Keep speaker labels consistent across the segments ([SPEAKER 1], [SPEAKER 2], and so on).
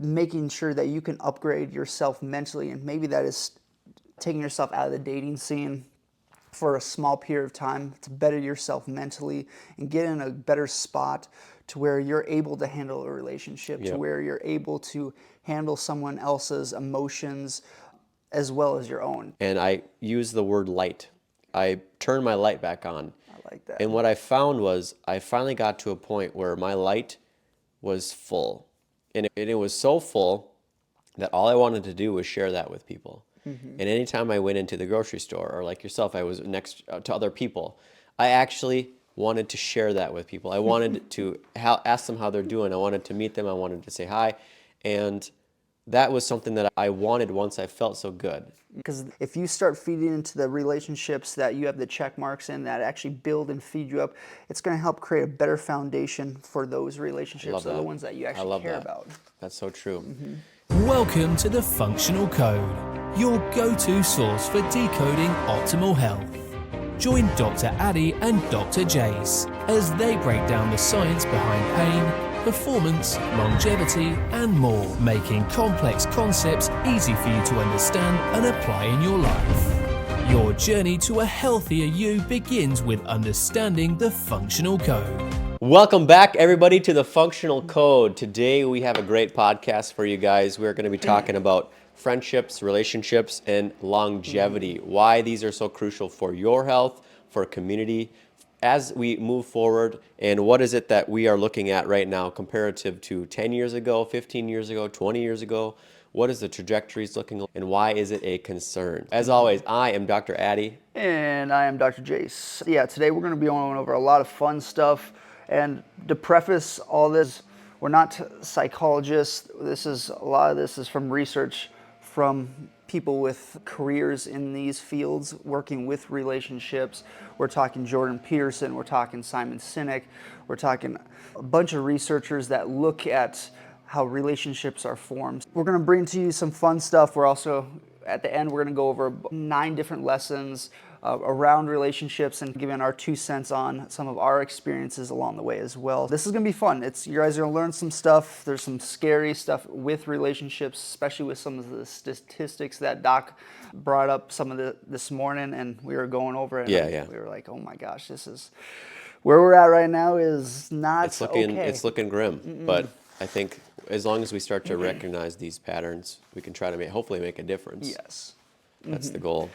[SPEAKER 1] making sure that you can upgrade yourself mentally, and maybe that is taking yourself out of the dating scene for a small period of time to better yourself mentally and get in a better spot to where you're able to handle a relationship, to where you're able to handle someone else's emotions as well as your own.
[SPEAKER 2] And I use the word light. I turned my light back on.
[SPEAKER 1] I like that.
[SPEAKER 2] And what I found was I finally got to a point where my light was full. And it was so full that all I wanted to do was share that with people. And anytime I went into the grocery store, or like yourself, I was next to other people, I actually wanted to share that with people. I wanted to ask them how they're doing. I wanted to meet them. I wanted to say hi. And that was something that I wanted once I felt so good.
[SPEAKER 1] Because if you start feeding into the relationships that you have the check marks in that actually build and feed you up, it's going to help create a better foundation for those relationships, the ones that you actually care about.
[SPEAKER 2] That's so true.
[SPEAKER 3] Welcome to the Functional Code, your go-to source for decoding optimal health. Join Dr. Addy and Dr. Jace as they break down the science behind pain, performance, longevity, and more, making complex concepts easy for you to understand and apply in your life. Your journey to a healthier you begins with understanding the Functional Code.
[SPEAKER 2] Welcome back, everybody, to the Functional Code. Today we have a great podcast for you guys. We're going to be talking about friendships, relationships, and longevity. Why these are so crucial for your health, for community, as we move forward, and what is it that we are looking at right now comparative to 10 years ago, 15 years ago, 20 years ago? What is the trajectories looking like, and why is it a concern? As always, I am Dr. Addy.
[SPEAKER 1] And I am Dr. Jace. Yeah, today we're going to be going over a lot of fun stuff. And to preface all this, we're not psychologists. A lot of this is from research from people with careers in these fields, working with relationships. We're talking Jordan Peterson, we're talking Simon Sinek, we're talking a bunch of researchers that look at how relationships are formed. We're going to bring to you some fun stuff. We're also, at the end, we're going to go over 9 different lessons around relationships and giving our 2 cents on some of our experiences along the way as well. This is going to be fun. You guys are going to learn some stuff. There's some scary stuff with relationships, especially with some of the statistics that Doc brought up this morning, and we were going over it. We were like, oh my gosh, this is where we're at right now is not okay.
[SPEAKER 2] It's looking grim, but I think as long as we start to recognize these patterns, we can try to hopefully make a difference.
[SPEAKER 1] Yes.
[SPEAKER 2] That's the goal.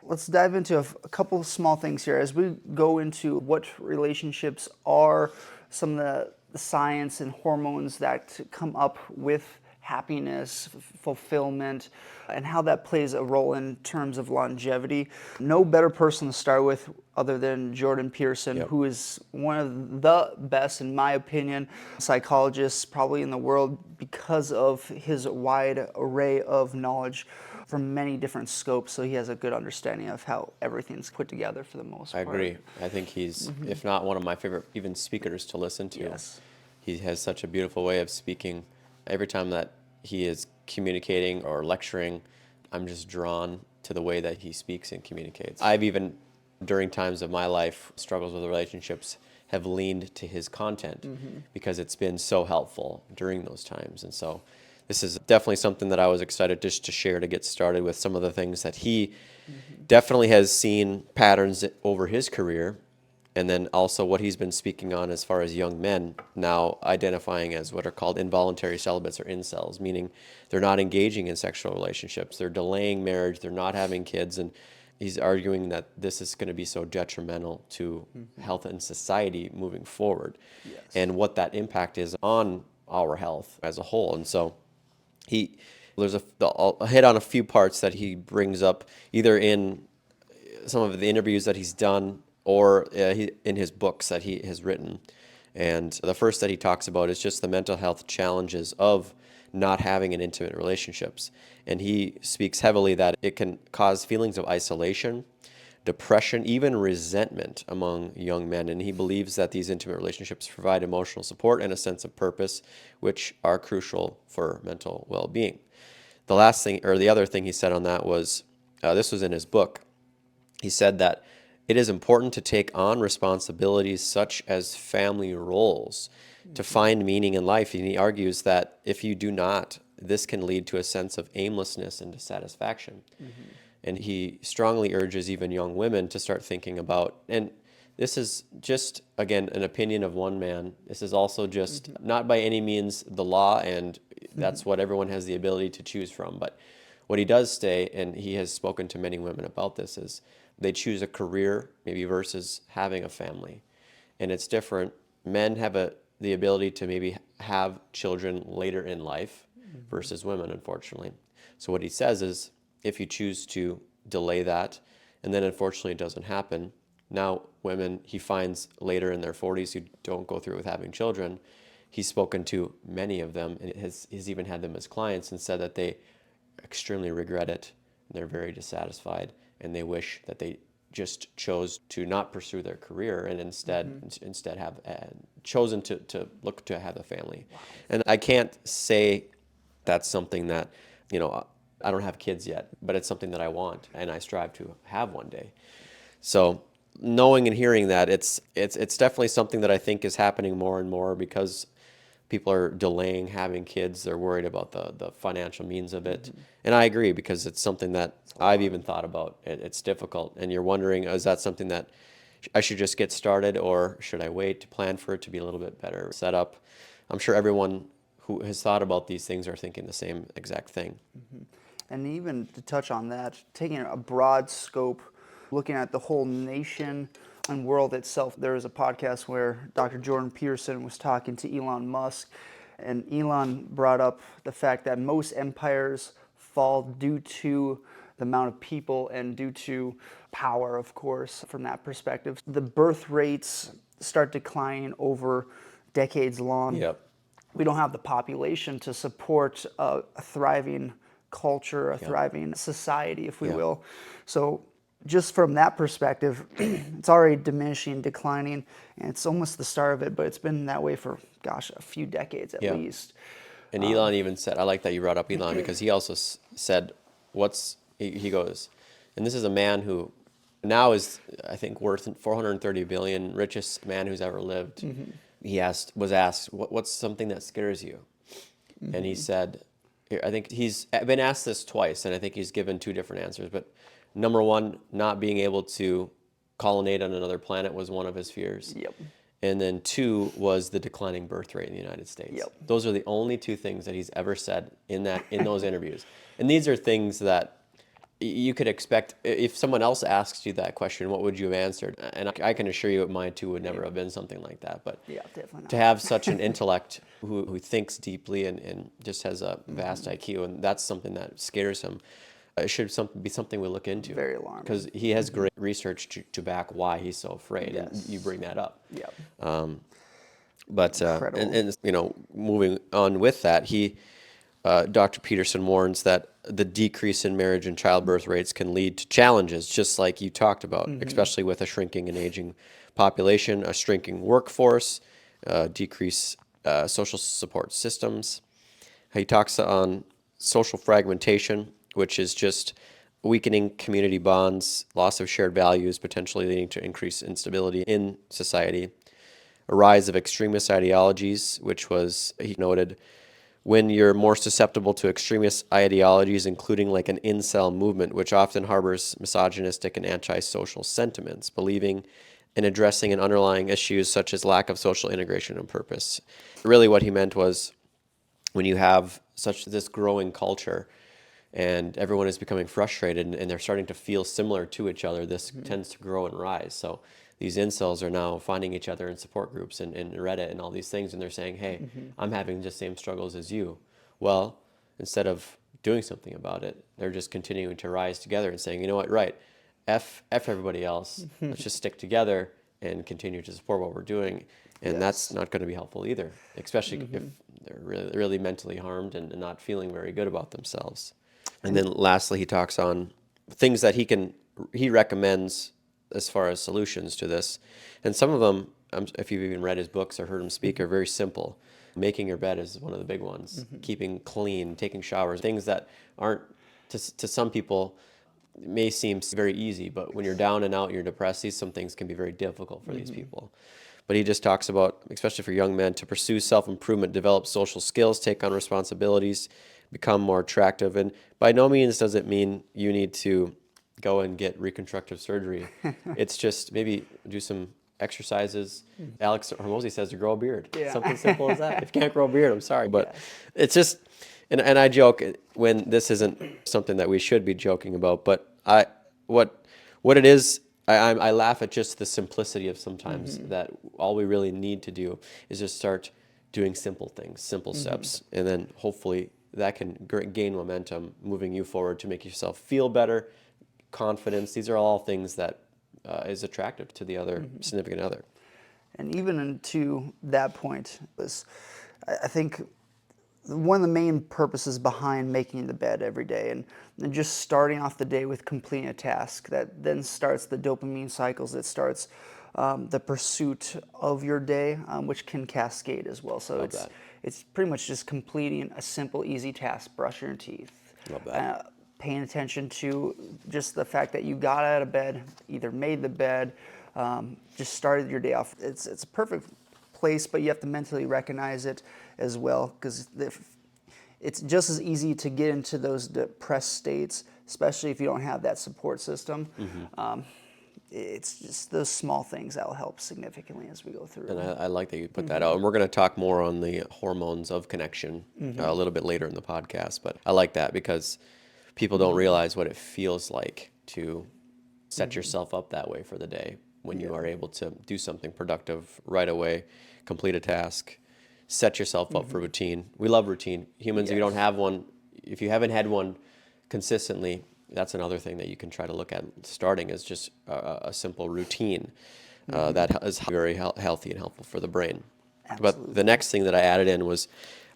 [SPEAKER 1] Let's dive into a couple of small things here as we go into what relationships are, some of the science and hormones that come up with happiness, fulfillment, and how that plays a role in terms of longevity. No better person to start with other than Jordan Peterson, who is one of the best, in my opinion, psychologists probably in the world because of his wide array of knowledge from many different scopes, so he has a good understanding of how everything's put together for the most part.
[SPEAKER 2] I agree. I think he's, if not one of my favorite even speakers to listen to.
[SPEAKER 1] Yes.
[SPEAKER 2] He has such a beautiful way of speaking. Every time that he is communicating or lecturing, I'm just drawn to the way that he speaks and communicates. I've even, during times of my life, struggles with relationships, have leaned to his content because it's been so helpful during those times. And so this is definitely something that I was excited just to share to get started with some of the things that he definitely has seen patterns over his career, and then also what he's been speaking on as far as young men now identifying as what are called involuntary celibates or incels, meaning they're not engaging in sexual relationships, they're delaying marriage, they're not having kids, and he's arguing that this is going to be so detrimental to health and society moving forward, and what that impact is on our health as a whole. And so I'll hit on a few parts that he brings up, either in some of the interviews that he's done or in his books that he has written. And the first that he talks about is just the mental health challenges of not having an intimate relationships. And he speaks heavily that it can cause feelings of isolation, depression, even resentment among young men. And he believes that these intimate relationships provide emotional support and a sense of purpose, which are crucial for mental well-being. The other thing he said on that was, this was in his book, he said that it is important to take on responsibilities such as family roles to find meaning in life. And he argues that if you do not this can lead to a sense of aimlessness and dissatisfaction. And he strongly urges even young women to start thinking about, and this is just, again, an opinion of one man. This is also just not by any means the law, and that's what everyone has the ability to choose from. But what he does say, and he has spoken to many women about this, is they choose a career maybe versus having a family. And it's different. Men have the ability to maybe have children later in life versus women, unfortunately. So what he says is, if you choose to delay that, and then unfortunately it doesn't happen, now women he finds later in their 40s who don't go through with having children, he's spoken to many of them, and he's even had them as clients, and said that they extremely regret it, and they're very dissatisfied, and they wish that they just chose to not pursue their career and instead have chosen to look to have a family. Wow. And I can't say that's something that, I don't have kids yet, but it's something that I want and I strive to have one day. So knowing and hearing that, it's definitely something that I think is happening more and more because people are delaying having kids. They're worried about the financial means of it. And I agree, because it's something that I've even thought about. It's difficult. And you're wondering, is that something that I should just get started, or should I wait to plan for it to be a little bit better set up? I'm sure everyone who has thought about these things are thinking the same exact thing.
[SPEAKER 1] And even to touch on that, taking a broad scope, looking at the whole nation and world itself. There was a podcast where Dr. Jordan Peterson was talking to Elon Musk, and Elon brought up the fact that most empires fall due to the amount of people and due to power, of course, from that perspective. The birth rates start declining over decades long.
[SPEAKER 2] Yep.
[SPEAKER 1] We don't have the population to support a thriving culture, a thriving society, if we will. So just from that perspective, it's already diminishing, declining, and it's almost the start of it, but it's been that way for, a few decades at least.
[SPEAKER 2] And Elon even said, I like that you brought up Elon, because he also said, he goes, and this is a man who now is, I think, worth 430 billion, richest man who's ever lived. He was asked, what's something that scares you? And he said, I think he's been asked this twice, and I think he's given two different answers, but number one, not being able to colonate on another planet was one of his fears. And then two was the declining birth rate in the United States. Those are the only two things that he's ever said in those interviews. And these are things that you could expect. If someone else asks you that question, what would you have answered? And I can assure you mine too would never have been something like that. But
[SPEAKER 1] definitely not.
[SPEAKER 2] To have such an intellect who thinks deeply and just has a vast IQ, and that's something that scares him. It should be something we look into.
[SPEAKER 1] Very alarming.
[SPEAKER 2] Because he has great research to back why he's so afraid, and you bring that up. But moving on with that, Dr. Peterson warns that the decrease in marriage and childbirth rates can lead to challenges, just like you talked about, especially with a shrinking and aging population, a shrinking workforce, decreased social support systems. He talks on social fragmentation, which is just weakening community bonds, loss of shared values, potentially leading to increased instability in society, a rise of extremist ideologies, which was, he noted, when you're more susceptible to extremist ideologies, including like an incel movement, which often harbors misogynistic and antisocial sentiments, believing in addressing and underlying issues such as lack of social integration and purpose. Really what he meant was, when you have this growing culture, and everyone is becoming frustrated, and they're starting to feel similar to each other, this tends to grow and rise. So these incels are now finding each other in support groups and Reddit and all these things, and they're saying, hey, I'm having the same struggles as you. Well, instead of doing something about it, they're just continuing to rise together and saying, you know what, right, F everybody else, let's just stick together and continue to support what we're doing. And that's not going to be helpful either, especially if they're really, really mentally harmed and not feeling very good about themselves. And then lastly, he talks on things that he recommends as far as solutions to this. And some of them, if you've even read his books or heard him speak, are very simple. Making your bed is one of the big ones. Keeping clean, taking showers, things that aren't, to some people, may seem very easy, but when you're down and out, you're depressed, some things can be very difficult for these people. But he just talks about, especially for young men, to pursue self-improvement, develop social skills, take on responsibilities, become more attractive. And by no means does it mean you need to go and get reconstructive surgery. It's just maybe do some exercises. Alex Hormozy says to grow a beard.
[SPEAKER 1] Yeah.
[SPEAKER 2] Something simple as that. If you can't grow a beard, I'm sorry. But
[SPEAKER 1] Yes.
[SPEAKER 2] it's just, and I joke when this isn't something that we should be joking about, but what it is, I laugh at just the simplicity of sometimes that all we really need to do is just start doing simple things, simple steps, and then hopefully that can gain momentum, moving you forward to make yourself feel better, confidence. These are all things that is attractive to the other significant other.
[SPEAKER 1] And even to that point, I think one of the main purposes behind making the bed every day and just starting off the day with completing a task that then starts the dopamine cycles, that starts the pursuit of your day, which can cascade as well. So it's pretty much just completing a simple, easy task, brushing your teeth.
[SPEAKER 2] Love that.
[SPEAKER 1] Paying attention to just the fact that you got out of bed, either made the bed, just started your day off. It's a perfect place, but you have to mentally recognize it as well, because it's just as easy to get into those depressed states, especially if you don't have that support system. It's just those small things that will help significantly as we go through.
[SPEAKER 2] And I like that you put that out. And we're going to talk more on the hormones of connection a little bit later in the podcast. But I like that because people don't realize what it feels like to set yourself up that way for the day when you are able to do something productive right away, complete a task, set yourself up for routine. We love routine. Humans, if you don't have one, if you haven't had one consistently, that's another thing that you can try to look at starting is just a simple routine that is very healthy and helpful for the brain.
[SPEAKER 1] Absolutely.
[SPEAKER 2] But the next thing that I added in was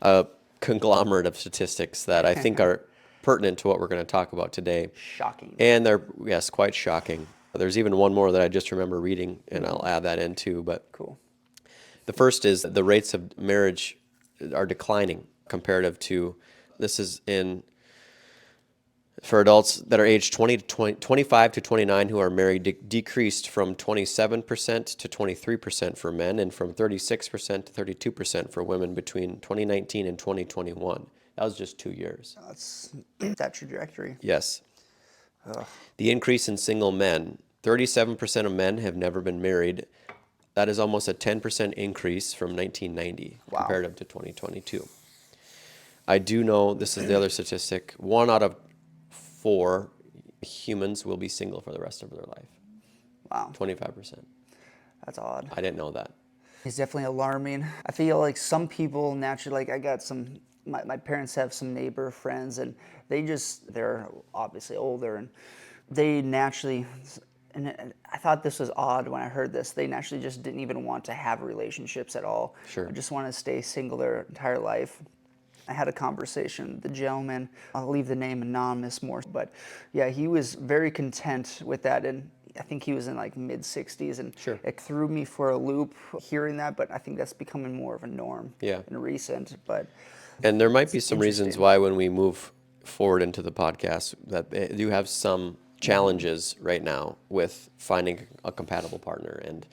[SPEAKER 2] a conglomerate of statistics that I think are pertinent to what we're going to talk about today.
[SPEAKER 1] Shocking.
[SPEAKER 2] And they're, yes, quite shocking. There's even one more that I just remember reading, and I'll add that in too. But
[SPEAKER 1] Cool.
[SPEAKER 2] the first is the rates of marriage are declining comparative to, this is for adults that are aged 25 to 29 who are married, decreased from 27% to 23% for men and from 36% to 32% for women between 2019 and 2021. That was just 2 years.
[SPEAKER 1] That's that trajectory.
[SPEAKER 2] Yes. The increase in single men, 37% of men have never been married. That is almost a 10% increase from 1990 comparative to 2022. I do know, this is the other statistic, 1 out of 4 humans will be single for the rest of their life.
[SPEAKER 1] Wow.
[SPEAKER 2] 25%.
[SPEAKER 1] That's odd.
[SPEAKER 2] I didn't know that.
[SPEAKER 1] It's definitely alarming. I feel like some people naturally, like I got my parents have some neighbor friends, and they're obviously older, and they naturally, and I thought this was odd when I heard this, they naturally just didn't even want to have relationships at all.
[SPEAKER 2] Sure.
[SPEAKER 1] They just want to stay single their entire life. I had a conversation with the gentleman, I'll leave the name anonymous more, but yeah, he was very content with that, and I think he was in like mid-60s, and
[SPEAKER 2] Sure.
[SPEAKER 1] It threw me for a loop hearing that, but I think that's becoming more of a norm in recent, but...
[SPEAKER 2] And there might be some reasons why when we move forward into the podcast that they do have some challenges right now with finding a compatible partner and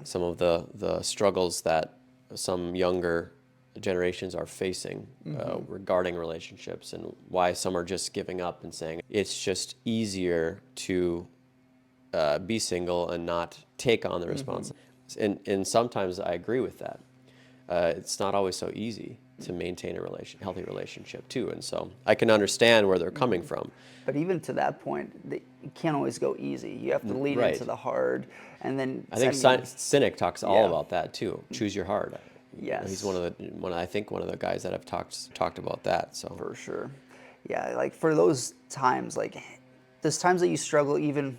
[SPEAKER 2] some of the struggles that some younger generations are facing regarding relationships, and why some are just giving up and saying it's just easier to be single and not take on the responsibility. And sometimes I agree with that. It's not always so easy to maintain a healthy relationship too, and so I can understand where they're coming from.
[SPEAKER 1] But even to that point, you can't always go easy. You have to lean into the hard, and then
[SPEAKER 2] I think Sinek talks all about that too. Choose your hard.
[SPEAKER 1] Yes,
[SPEAKER 2] he's one of the guys that have talked about that. So
[SPEAKER 1] for sure, yeah. Like for those times, like there's times that you struggle, even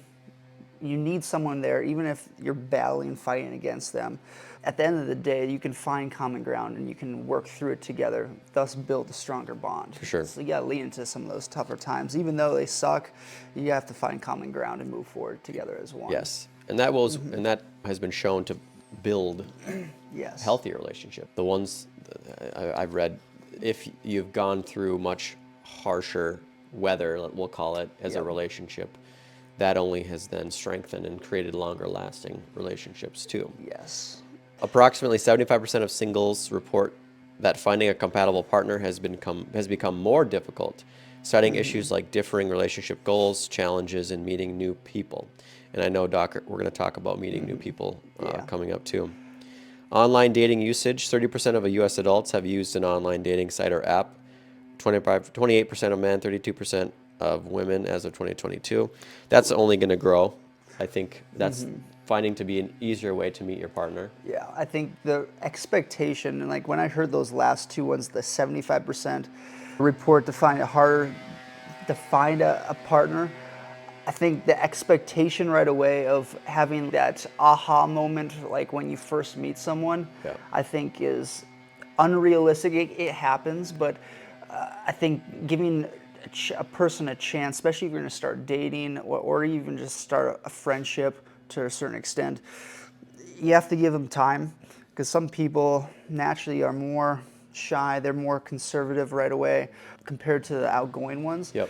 [SPEAKER 1] you need someone there, even if you're battling, fighting against them. At the end of the day, you can find common ground and you can work through it together, thus build a stronger bond.
[SPEAKER 2] For sure.
[SPEAKER 1] So you gotta lean into some of those tougher times. Even though they suck, you have to find common ground and move forward together as one.
[SPEAKER 2] Yes, and that was and that has been shown to build healthier relationship. The ones I've read, if you've gone through much harsher weather, we'll call it, as a relationship, that only has then strengthened and created longer lasting relationships too.
[SPEAKER 1] Yes.
[SPEAKER 2] Approximately 75% of singles report that finding a compatible partner has become more difficult, citing issues like differing relationship goals, challenges, and meeting new people. And I know, Doc, we're going to talk about meeting new people coming up too. Online dating usage: 30% of U.S. adults have used an online dating site or app. 28% of men, 32% of women as of 2022. That's only going to grow. I think that's finding to be an easier way to meet your partner.
[SPEAKER 1] Yeah, I think the expectation, and like when I heard those last two ones, the 75% report to find it harder to find a partner, I think the expectation right away of having that aha moment, like when you first meet someone,
[SPEAKER 2] Yeah.
[SPEAKER 1] I think is unrealistic. It happens, but I think giving a person a chance, especially if you're going to start dating or even just start a friendship to a certain extent, you have to give them time, because some people naturally are more shy, they're more conservative right away compared to the outgoing ones.
[SPEAKER 2] Yep.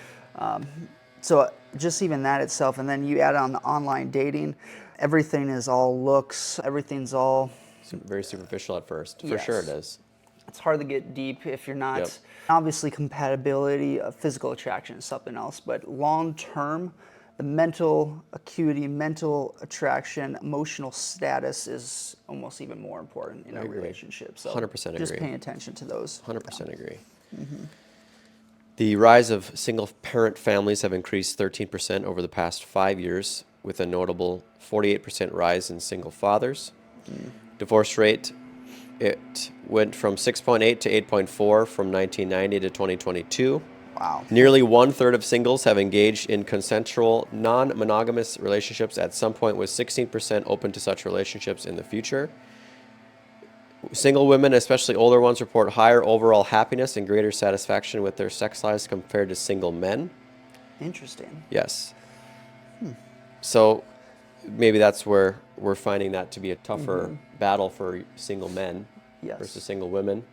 [SPEAKER 1] So just even that itself, and then you add on the online dating, everything is all looks, everything's all...
[SPEAKER 2] Very superficial at first. For
[SPEAKER 1] Yes.
[SPEAKER 2] sure it is.
[SPEAKER 1] It's hard to get deep if you're not...
[SPEAKER 2] Yep.
[SPEAKER 1] Obviously compatibility, physical attraction is something else, but long term, the mental acuity, mental attraction, emotional status is almost even more important in a relationship. So
[SPEAKER 2] 100%
[SPEAKER 1] just
[SPEAKER 2] agree.
[SPEAKER 1] paying attention to those.
[SPEAKER 2] 100% agree. The rise of single-parent families have increased 13% over the past 5 years, with a notable 48% rise in single fathers. Divorce rate, it went from 6.8 to 8.4 from 1990 to 2022.
[SPEAKER 1] Wow.
[SPEAKER 2] Nearly 1/3 of singles have engaged in consensual, non-monogamous relationships at some point, with 16% open to such relationships in the future. Single women, especially older ones, report higher overall happiness and greater satisfaction with their sex lives compared to single men.
[SPEAKER 1] Interesting.
[SPEAKER 2] Yes. So maybe that's where we're finding that to be a tougher battle for single men
[SPEAKER 1] Yes.
[SPEAKER 2] versus single women.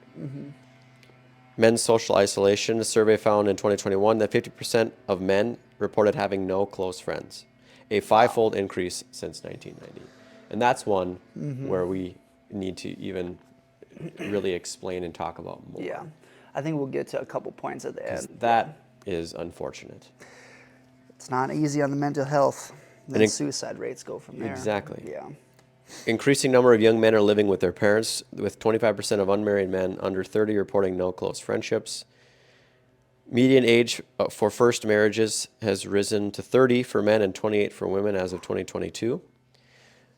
[SPEAKER 2] Men's social isolation. A survey found in 2021 that 50% of men reported having no close friends, a five-fold increase since 1990. And that's one where we need to even really explain and talk about more.
[SPEAKER 1] Yeah. I think we'll get to a couple points at the end.
[SPEAKER 2] That is unfortunate.
[SPEAKER 1] It's not easy on the mental health. Then suicide rates go from there.
[SPEAKER 2] Exactly.
[SPEAKER 1] Yeah.
[SPEAKER 2] Increasing number of young men are living with their parents, with 25% of unmarried men under 30 reporting no close friendships. Median age for first marriages has risen to 30 for men and 28 for women as of 2022.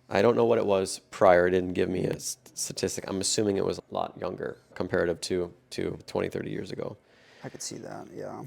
[SPEAKER 2] I don't know what it was prior. It didn't give me a statistic. I'm assuming it was a lot younger comparative to 20, 30 years ago.
[SPEAKER 1] I could see that, yeah.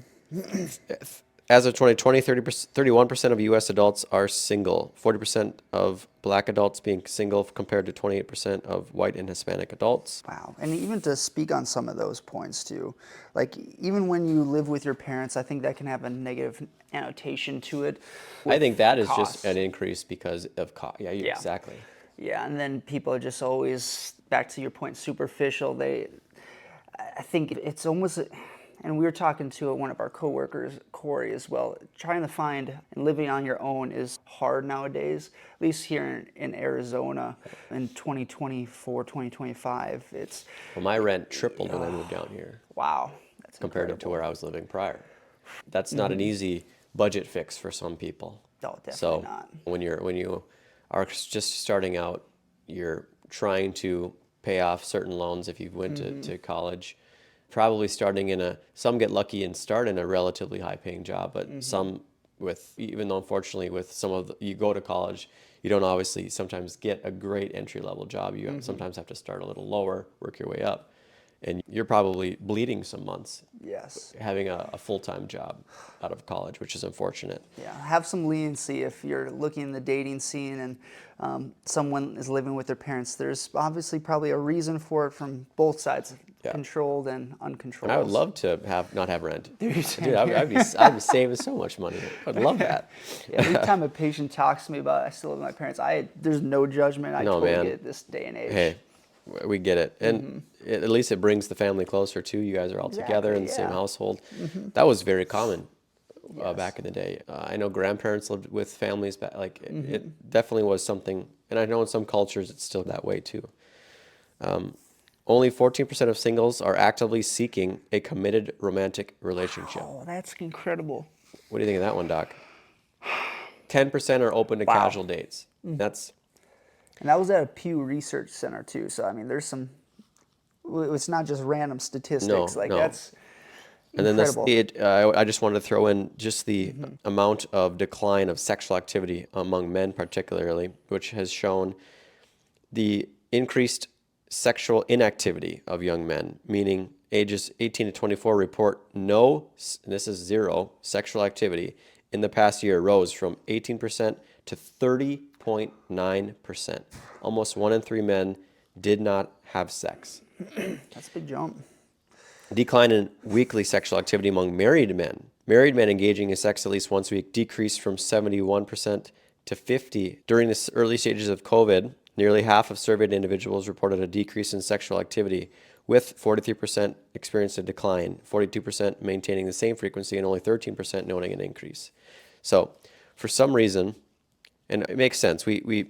[SPEAKER 2] As of 2020, 31% of U.S. adults are single, 40% of black adults being single compared to 28% of white and Hispanic adults.
[SPEAKER 1] Wow. And even to speak on some of those points too, like even when you live with your parents, I think that can have a negative annotation to it.
[SPEAKER 2] I think that is
[SPEAKER 1] costs.
[SPEAKER 2] just an increase because of cost. Yeah, exactly.
[SPEAKER 1] Yeah, and then people are just always, back to your point, superficial. I think it's almost... And we were talking to one of our coworkers, Corey, as well. Trying to find and living on your own is hard nowadays, at least here in Arizona in 2024, 2025.
[SPEAKER 2] Well, my rent tripled when I moved down here.
[SPEAKER 1] Wow. That's
[SPEAKER 2] compared
[SPEAKER 1] incredible.
[SPEAKER 2] to where I was living prior. That's not an easy budget fix for some people.
[SPEAKER 1] No, definitely
[SPEAKER 2] so
[SPEAKER 1] not.
[SPEAKER 2] when you are just starting out, you're trying to pay off certain loans if you went to college. Probably starting some get lucky and start in a relatively high paying job, but some even though unfortunately with you go to college, you don't obviously sometimes get a great entry level job. You sometimes have to start a little lower, work your way up. And you're probably bleeding some months.
[SPEAKER 1] Yes.
[SPEAKER 2] Having a full-time job out of college, which is unfortunate.
[SPEAKER 1] Yeah, have some leniency if you're looking in the dating scene and someone is living with their parents. There's obviously probably a reason for it from both sides, controlled and uncontrolled.
[SPEAKER 2] And I would love to not have rent. Dude, I'd be saving so much money. I'd love that.
[SPEAKER 1] Yeah, every time a patient talks to me about I still live with my parents, there's no judgment. I totally get it this day and age.
[SPEAKER 2] Hey, we get it. And at least it brings the family closer too. You guys are all together in the same household. That was very common back in the day. I know grandparents lived with families back. It definitely was something. And I know in some cultures it's still that way too. Only 14% of singles are actively seeking a committed romantic relationship.
[SPEAKER 1] Oh, that's incredible.
[SPEAKER 2] What do you think of that one, Doc? 10% are open to
[SPEAKER 1] Wow.
[SPEAKER 2] casual dates. That's
[SPEAKER 1] And that was at a Pew Research Center too. So I mean, there's some. It's not just random statistics. Like
[SPEAKER 2] no.
[SPEAKER 1] that's
[SPEAKER 2] And then
[SPEAKER 1] incredible.
[SPEAKER 2] I just wanted to throw in just the amount of decline of sexual activity among men, particularly, which has shown the increased sexual inactivity of young men, meaning ages 18 to 24 report no, and this is zero, sexual activity in the past year rose from 18% to 30.9%. Almost 1 in 3 men did not have sex.
[SPEAKER 1] That's a big jump.
[SPEAKER 2] Decline in weekly sexual activity among married men. Married men engaging in sex at least once a week decreased from 71% to 50%. During the early stages of COVID, nearly half of surveyed individuals reported a decrease in sexual activity, with 43% experienced a decline, 42% maintaining the same frequency, and only 13% noting an increase. So, for some reason, and it makes sense, we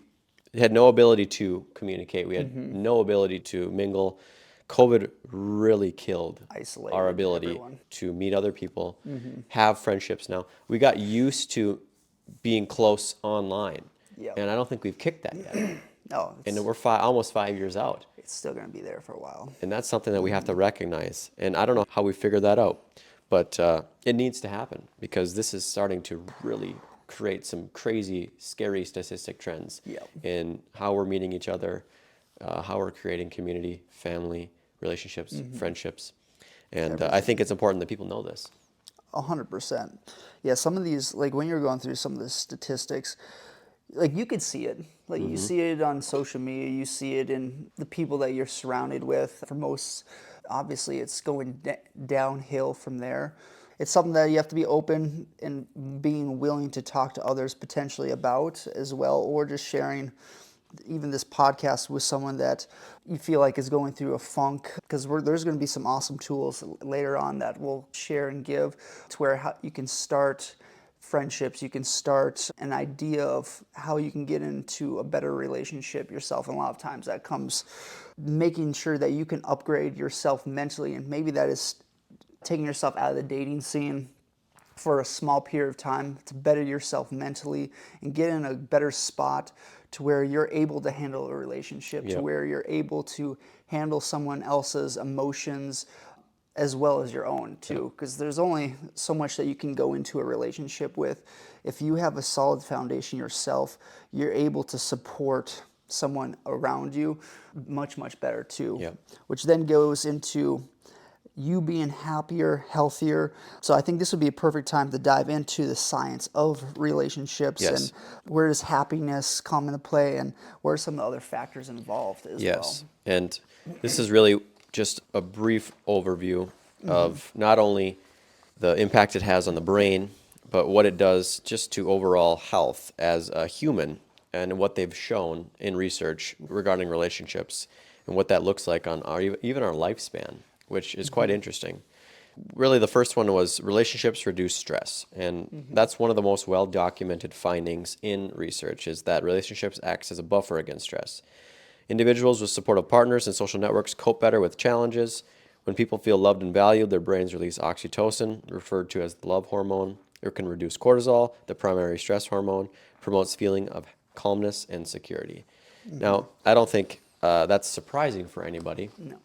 [SPEAKER 2] had no ability to communicate. We had no ability to mingle. COVID really killed
[SPEAKER 1] Isolated
[SPEAKER 2] our ability
[SPEAKER 1] everyone.
[SPEAKER 2] to meet other people, have friendships now. We got used to being close online,
[SPEAKER 1] Yep.
[SPEAKER 2] and I don't think we've kicked that yet.
[SPEAKER 1] No,
[SPEAKER 2] And we're almost 5 years out,
[SPEAKER 1] it's still going to be there for a while.
[SPEAKER 2] and that's something that we have to recognize. And I don't know how we figure that out, but it needs to happen because this is starting to really create some crazy, scary statistic trends
[SPEAKER 1] Yep.
[SPEAKER 2] in how we're meeting each other, how we're creating community, family, relationships, friendships. And I think it's important that people know this.
[SPEAKER 1] 100%. Yeah, some of these, like when you're going through some of the statistics, like you could see it. Like you see it on social media, you see it in the people that you're surrounded with. For most, obviously, it's going downhill from there. It's something that you have to be open and being willing to talk to others potentially about as well, or just sharing even this podcast with someone that you feel like is going through a funk, because there's going to be some awesome tools later on that we'll share and give to where you can start friendships, you can start an idea of how you can get into a better relationship yourself. And a lot of times that comes making sure that you can upgrade yourself mentally, and maybe that is taking yourself out of the dating scene for a small period of time to better yourself mentally and get in a better spot to where you're able to handle a relationship, to where you're able to handle someone else's emotions as well as your own too, because there's only so much that you can go into a relationship with. If you have a solid foundation yourself, you're able to support someone around you much, much better too, which then goes into you being happier, healthier. So I think this would be a perfect time to dive into the science of relationships and where does happiness come into play and where are some of the other factors involved as well.
[SPEAKER 2] And this is really just a brief overview of not only the impact it has on the brain, but what it does just to overall health as a human and what they've shown in research regarding relationships and what that looks like on even our lifespan, which is quite interesting. Really, the first one was relationships reduce stress. And that's one of the most well-documented findings in research, is that relationships acts as a buffer against stress. Individuals with supportive partners and social networks cope better with challenges. When people feel loved and valued, their brains release oxytocin, referred to as the love hormone. It can reduce cortisol, the primary stress hormone, promotes feeling of calmness and security. Now, I don't think that's surprising for anybody.
[SPEAKER 1] No.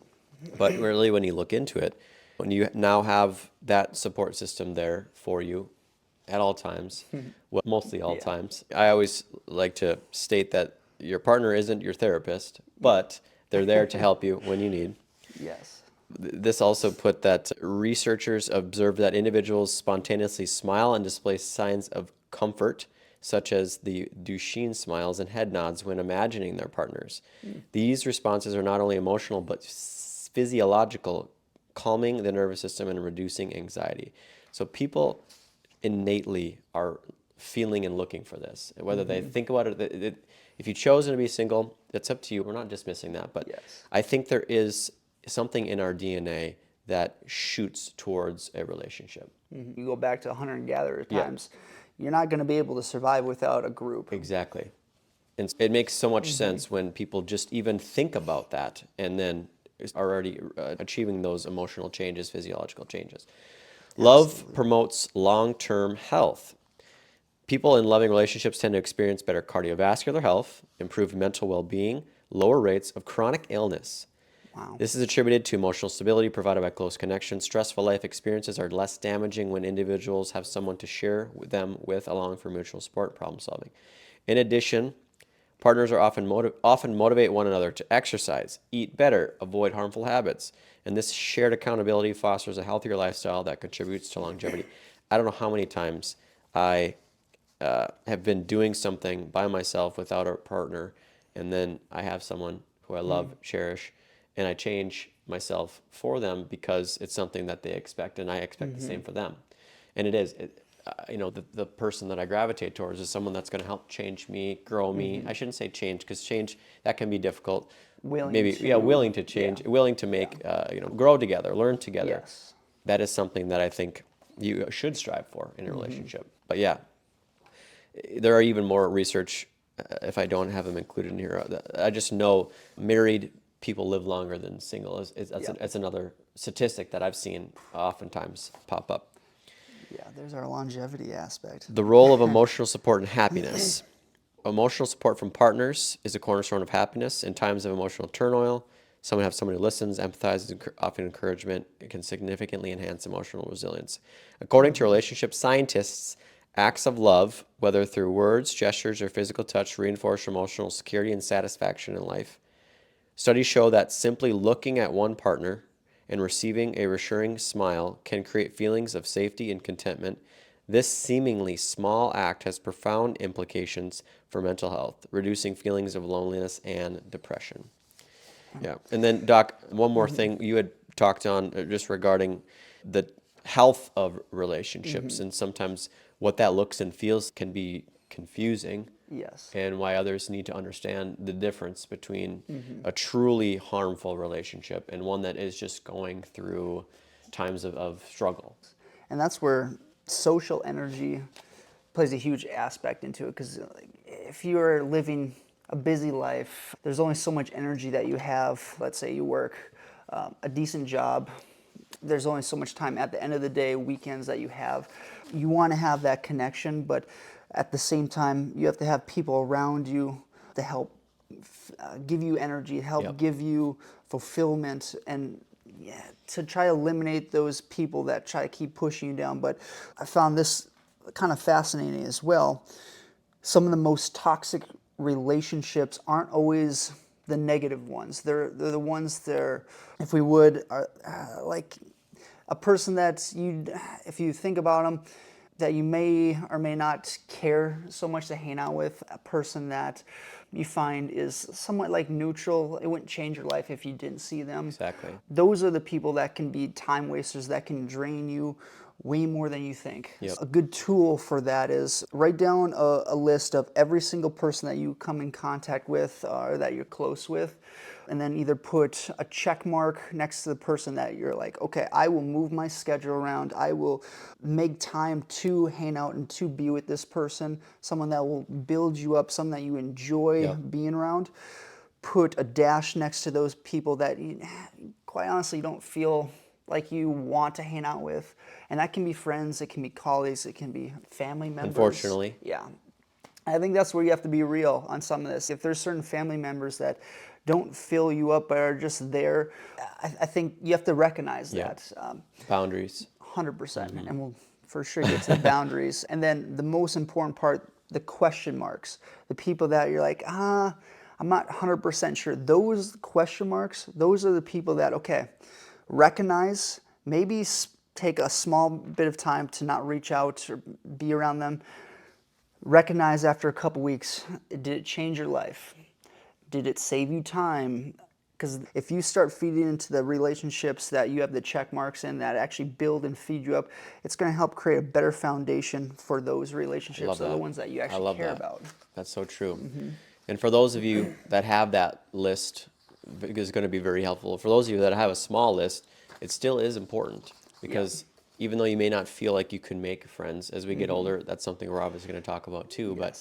[SPEAKER 2] But really, when you look into it, when you now have that support system there for you at all times, well, mostly all times, I always like to state that your partner isn't your therapist, but they're there to help you when you need.
[SPEAKER 1] Yes.
[SPEAKER 2] This also put that researchers observed that individuals spontaneously smile and display signs of comfort, such as the Duchenne smiles and head nods when imagining their partners. These responses are not only emotional, but physiological, calming the nervous system and reducing anxiety. So people innately are feeling and looking for this. Whether they think about it, if you chose to be single, it's up to you. We're not dismissing that, but I think there is something in our DNA that shoots towards a relationship.
[SPEAKER 1] You go back to hunter-gatherer times, you're not going to be able to survive without a group.
[SPEAKER 2] Exactly. And it makes so much sense when people just even think about that and then are already achieving those emotional changes, physiological changes. Love promotes long-term health. People in loving relationships tend to experience better cardiovascular health, improved mental well-being, lower rates of chronic illness.
[SPEAKER 1] Wow.
[SPEAKER 2] This is attributed to emotional stability provided by close connections. Stressful life experiences are less damaging when individuals have someone to share them with, allowing for mutual support and problem solving. In addition, partners are often motivate one another to exercise, eat better, avoid harmful habits, and this shared accountability fosters a healthier lifestyle that contributes to longevity. I don't know how many times I have been doing something by myself without a partner, and then I have someone who I love, cherish, and I change myself for them because it's something that they expect, and I expect the same for them. And it is. The person that I gravitate towards is someone that's going to help change me, grow me. I shouldn't say change, because change, that can be difficult.
[SPEAKER 1] Willing
[SPEAKER 2] to change, willing to make, grow together, learn together.
[SPEAKER 1] Yes.
[SPEAKER 2] That is something that I think you should strive for in a relationship. But yeah, there are even more research, if I don't have them included in here. I just know married people live longer than single. That's another statistic that I've seen oftentimes pop up.
[SPEAKER 1] Yeah, there's our longevity aspect.
[SPEAKER 2] The role of emotional support and happiness. Emotional support from partners is a cornerstone of happiness. In times of emotional turmoil, someone who listens, empathizes, and offers encouragement. It can significantly enhance emotional resilience. According to relationship scientists, acts of love, whether through words, gestures, or physical touch, reinforce emotional security and satisfaction in life. Studies show that simply looking at one partner and receiving a reassuring smile can create feelings of safety and contentment. This seemingly small act has profound implications for mental health, reducing feelings of loneliness and depression. Yeah. And then, Doc, one more thing you had talked on just regarding the health of relationships, and sometimes what that looks and feels can be confusing.
[SPEAKER 1] Yes.
[SPEAKER 2] And why others need to understand the difference between a truly harmful relationship and one that is just going through times of struggle.
[SPEAKER 1] And that's where social energy plays a huge aspect into it, because if you're living a busy life, there's only so much energy that you have. Let's say you work a decent job. There's only so much time at the end of the day, weekends that you have. You want to have that connection, but at the same time, you have to have people around you to help give you energy, help give you fulfillment, and to try to eliminate those people that try to keep pushing you down. But I found this kind of fascinating as well. Some of the most toxic relationships aren't always the negative ones. They're the ones that, if we would, are like a person that if you think about them, that you may or may not care so much to hang out with, a person that you find is somewhat like neutral. It wouldn't change your life if you didn't see them.
[SPEAKER 2] Exactly.
[SPEAKER 1] Those are the people that can be time wasters, that can drain you way more than you think.
[SPEAKER 2] Yep.
[SPEAKER 1] A good tool for that is write down a list of every single person that you come in contact with or that you're close with, and then either put a check mark next to the person that you're like, okay, I will move my schedule around. I will make time to hang out and to be with this person, someone that will build you up, someone that you enjoy being around. Put a dash next to those people that quite honestly you don't feel like you want to hang out with. And that can be friends, it can be colleagues, it can be family members.
[SPEAKER 2] Unfortunately.
[SPEAKER 1] Yeah. I think that's where you have to be real on some of this. If there's certain family members that don't fill you up but are just there, I think you have to recognize that.
[SPEAKER 2] Boundaries.
[SPEAKER 1] 100%. And we'll for sure get to the boundaries. And then the most important part, the question marks. The people that you're like, I'm not 100% sure. Those question marks, those are the people that, okay, recognize, maybe take a small bit of time to not reach out or be around them. Recognize after a couple weeks, did it change your life? Did it save you time? Because if you start feeding into the relationships that you have the check marks in that actually build and feed you up, it's going to help create a better foundation for those relationships, the ones that you actually care about.
[SPEAKER 2] That's so true. And for those of you that have that list, it's going to be very helpful. For those of you that have a small list, it still is important, because even though you may not feel like you can make friends as we get older, that's something we're obviously going to talk about too, but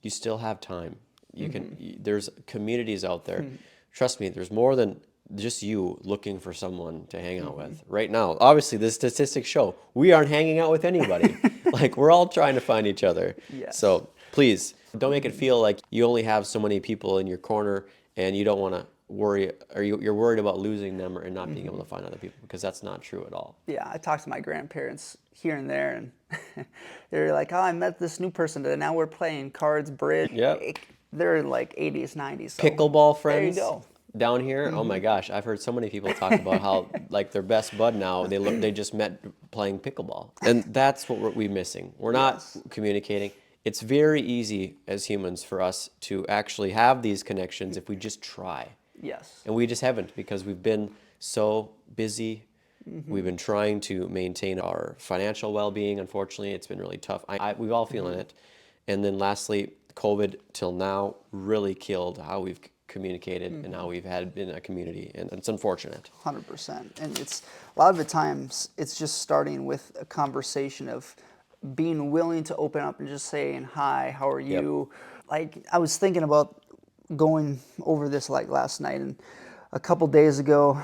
[SPEAKER 2] you still have time. You can. There's communities out there. Trust me, there's more than just you looking for someone to hang out with right now. Obviously, the statistics show we aren't hanging out with anybody. Like, we're all trying to find each other.
[SPEAKER 1] Yes.
[SPEAKER 2] So please don't make it feel like you only have so many people in your corner and you don't want to worry, or you're worried about losing them or not being able to find other people, because that's not true at all.
[SPEAKER 1] Yeah, I talked to my grandparents here and there, and they're like, "Oh, I met this new person today. Now we're playing cards, bridge."
[SPEAKER 2] Yep.
[SPEAKER 1] They're in like 80s, 90s. So
[SPEAKER 2] Pickleball friends.
[SPEAKER 1] There you go.
[SPEAKER 2] Down here, oh my gosh, I've heard so many people talk about how like their best bud now, they just met playing pickleball. And that's what we're missing. We're not
[SPEAKER 1] Yes.
[SPEAKER 2] communicating. It's very easy as humans for us to actually have these connections if we just try.
[SPEAKER 1] Yes.
[SPEAKER 2] And we just haven't, because we've been so busy. We've been trying to maintain our financial well-being. Unfortunately, it's been really tough. We've all feeling it. And then lastly, COVID till now really killed how we've communicated and how we've had in a community, and it's unfortunate.
[SPEAKER 1] 100%. And it's a lot of the times it's just starting with a conversation of being willing to open up and just saying, "Hi, how are you?" Like, I was thinking about going over this like last night, and a couple days ago,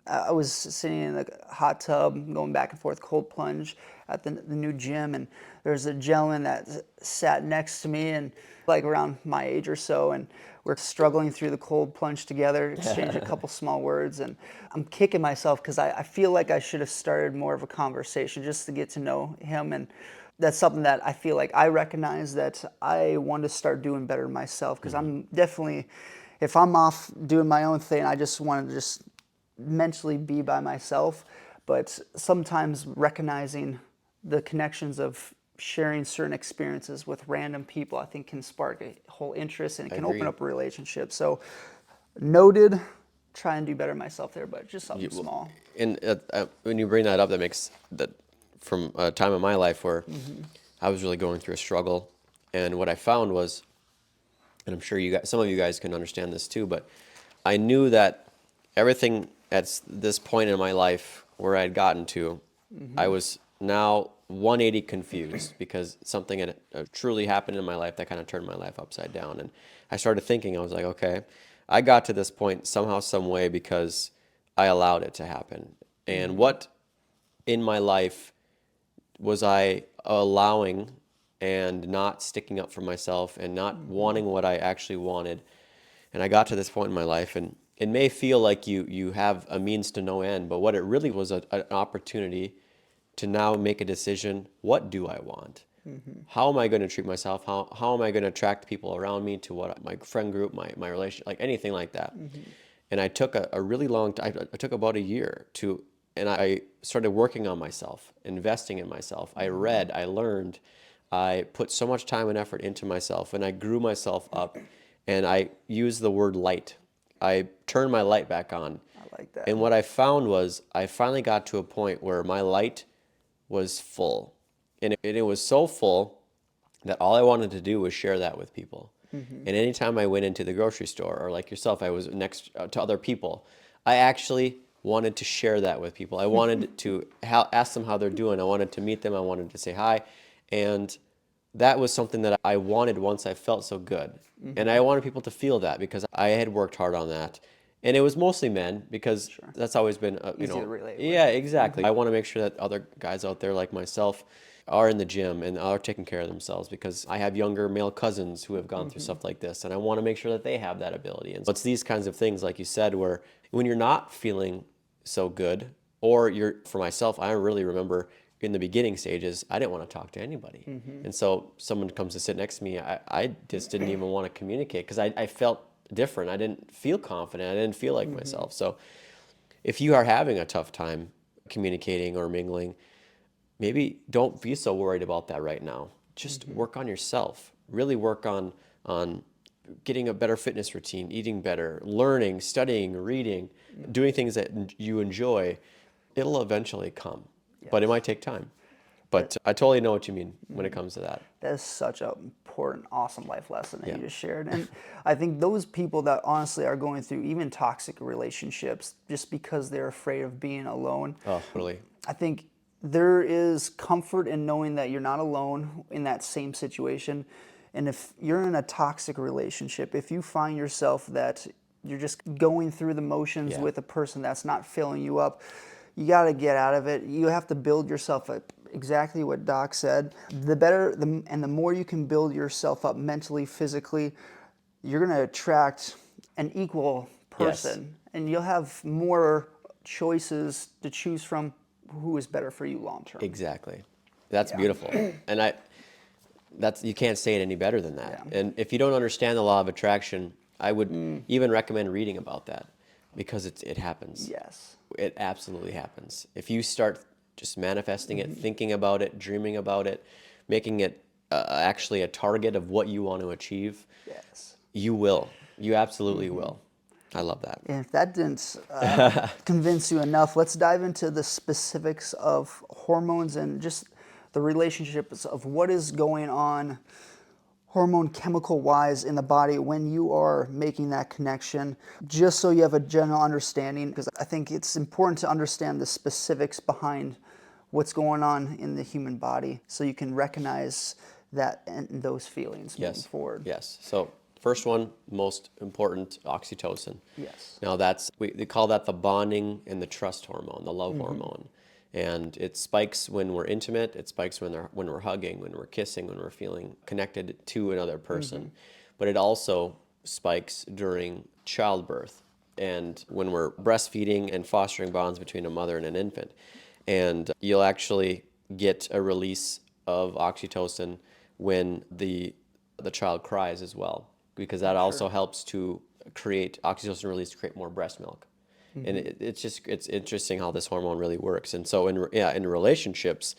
[SPEAKER 1] I was sitting in a hot tub, going back and forth, cold plunge at the new gym, and there's a gentleman that sat next to me, and like around my age or so, and we're struggling through the cold plunge together, exchanged a couple small words, and I'm kicking myself because I feel like I should have started more of a conversation just to get to know him, and that's something that I feel like I recognize that I want to start doing better myself, because I'm definitely, if I'm off doing my own thing, I just want to just mentally be by myself. But sometimes recognizing the connections of sharing certain experiences with random people, I think, can spark a whole interest, and it can open up a relationship. So noted, try and do better myself there, but just something small.
[SPEAKER 2] And when you bring that up, that makes that from a time in my life where I was really going through a struggle. And what I found was, and I'm sure you guys, some of you guys can understand this too, but I knew that everything at this point in my life where I had gotten to, I was now 180 confused, because something had truly happened in my life that kind of turned my life upside down. And I started thinking, I was like, okay, I got to this point somehow, some way, because I allowed it to happen. And what in my life was I allowing and not sticking up for myself and not wanting what I actually wanted? And I got to this point in my life, and it may feel like you have a means to no end, but what it really was an opportunity to now make a decision. What do I want? How am I going to treat myself? How am I going to attract people around me to what my friend group, my relationship, like anything like that? And I took a really long time. I took about a year to, and I started working on myself, investing in myself. I read, I learned, I put so much time and effort into myself, and I grew myself up, and I used the word light. I turned my light back on.
[SPEAKER 1] I like that.
[SPEAKER 2] And what I found was I finally got to a point where my light was full. And it was so full that all I wanted to do was share that with people. And anytime I went into the grocery store, or like yourself, I was next to other people, I actually wanted to share that with people. I wanted to ask them how they're doing. I wanted to meet them. I wanted to say hi. And that was something that I wanted once I felt so good. And I wanted people to feel that, because I had worked hard on that. And it was mostly men, because that's always been,
[SPEAKER 1] Easy to relate with.
[SPEAKER 2] Yeah, exactly. I want to make sure that other guys out there like myself are in the gym and are taking care of themselves, because I have younger male cousins who have gone through stuff like this, and I want to make sure that they have that ability. And so it's these kinds of things, like you said, where when you're not feeling so good, or for myself, I really remember in the beginning stages, I didn't want to talk to anybody. And so someone comes to sit next to me, I just didn't even want to communicate, because I felt different. I didn't feel confident. I didn't feel like myself. So if you are having a tough time communicating or mingling, maybe don't be so worried about that right now. Just work on yourself. Really work on getting a better fitness routine, eating better, learning, studying, reading, doing things that you enjoy. It'll eventually come, but it might take time. But I totally know what you mean when it comes to that.
[SPEAKER 1] That is such an important, awesome life lesson that you just shared. And I think those people that honestly are going through even toxic relationships just because they're afraid of being alone.
[SPEAKER 2] Oh, totally.
[SPEAKER 1] I think there is comfort in knowing that you're not alone in that same situation. And if you're in a toxic relationship, if you find yourself that you're just going through the motions
[SPEAKER 2] Yeah.
[SPEAKER 1] with a person that's not filling you up. You got to get out of it. You have to build yourself up. Exactly what Doc said. The better, and the more you can build yourself up mentally, physically, you're going to attract an equal person, and you'll have more choices to choose from who is better for you long term.
[SPEAKER 2] Exactly. That's beautiful. And you can't say it any better than that.
[SPEAKER 1] Yeah.
[SPEAKER 2] And if you don't understand the law of attraction, I would even recommend reading about that, because it happens.
[SPEAKER 1] Yes.
[SPEAKER 2] It absolutely happens. If you start just manifesting it, thinking about it, dreaming about it, making it actually a target of what you want to achieve,
[SPEAKER 1] Yes.
[SPEAKER 2] you will. You absolutely will. I love that.
[SPEAKER 1] And if that didn't convince you enough, let's dive into the specifics of hormones and just the relationships of what is going on hormone chemical wise in the body when you are making that connection, just so you have a general understanding, because I think it's important to understand the specifics behind what's going on in the human body so you can recognize that and those feelings moving forward.
[SPEAKER 2] Yes. So first one, most important, oxytocin.
[SPEAKER 1] Yes.
[SPEAKER 2] Now they call that the bonding and the trust hormone, the love hormone. And it spikes when we're intimate, it spikes when we're hugging, when we're kissing, when we're feeling connected to another person. But it also spikes during childbirth and when we're breastfeeding and fostering bonds between a mother and an infant. And you'll actually get a release of oxytocin when the child cries as well, because that also helps to create oxytocin release to create more breast milk. And it's interesting how this hormone really works. And so in relationships,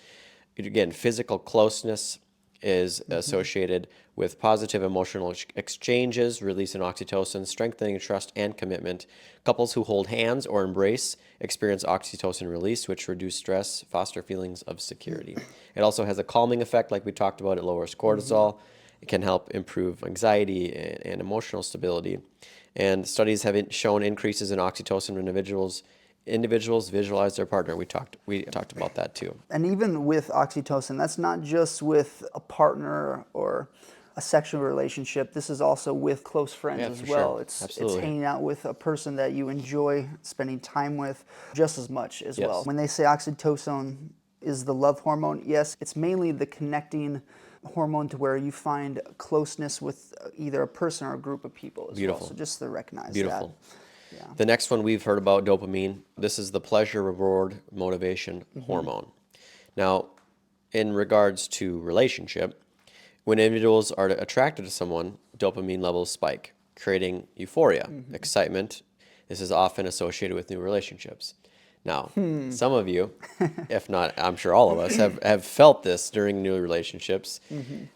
[SPEAKER 2] again, physical closeness is associated with positive emotional exchanges, releasing oxytocin, strengthening trust and commitment. Couples who hold hands or embrace experience oxytocin release, which reduce stress, foster feelings of security. It also has a calming effect, like we talked about. It lowers cortisol. It can help improve anxiety and emotional stability. And studies have shown increases in oxytocin in individuals visualize their partner. We talked about that too.
[SPEAKER 1] And even with oxytocin, that's not just with a partner or a sexual relationship. This is also with close friends as well.
[SPEAKER 2] Sure.
[SPEAKER 1] It's
[SPEAKER 2] Absolutely.
[SPEAKER 1] hanging out with a person that you enjoy spending time with just as much as well.
[SPEAKER 2] Yes.
[SPEAKER 1] When they say oxytocin is the love hormone, yes, it's mainly the connecting hormone to where you find closeness with either a person or a group of people as
[SPEAKER 2] Beautiful.
[SPEAKER 1] well. So just to recognize
[SPEAKER 2] Beautiful.
[SPEAKER 1] that. Yeah.
[SPEAKER 2] The next one we've heard about, dopamine. This is the pleasure, reward, motivation hormone. Now, in regards to relationship, when individuals are attracted to someone, dopamine levels spike, creating euphoria, excitement. This is often associated with new relationships. Now, some of you, if not, I'm sure all of us, have felt this during new relationships.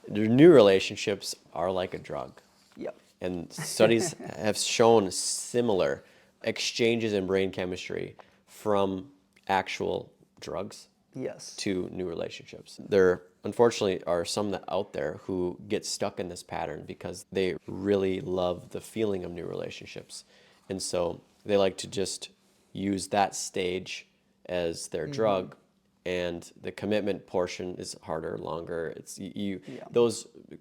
[SPEAKER 2] New relationships are like a drug.
[SPEAKER 1] Yep.
[SPEAKER 2] And studies have shown similar exchanges in brain chemistry from actual drugs
[SPEAKER 1] Yes.
[SPEAKER 2] to new relationships. There, unfortunately, are some that out there who get stuck in this pattern because they really love the feeling of new relationships. And so they like to just use that stage as their drug, and the commitment portion is harder, longer. It's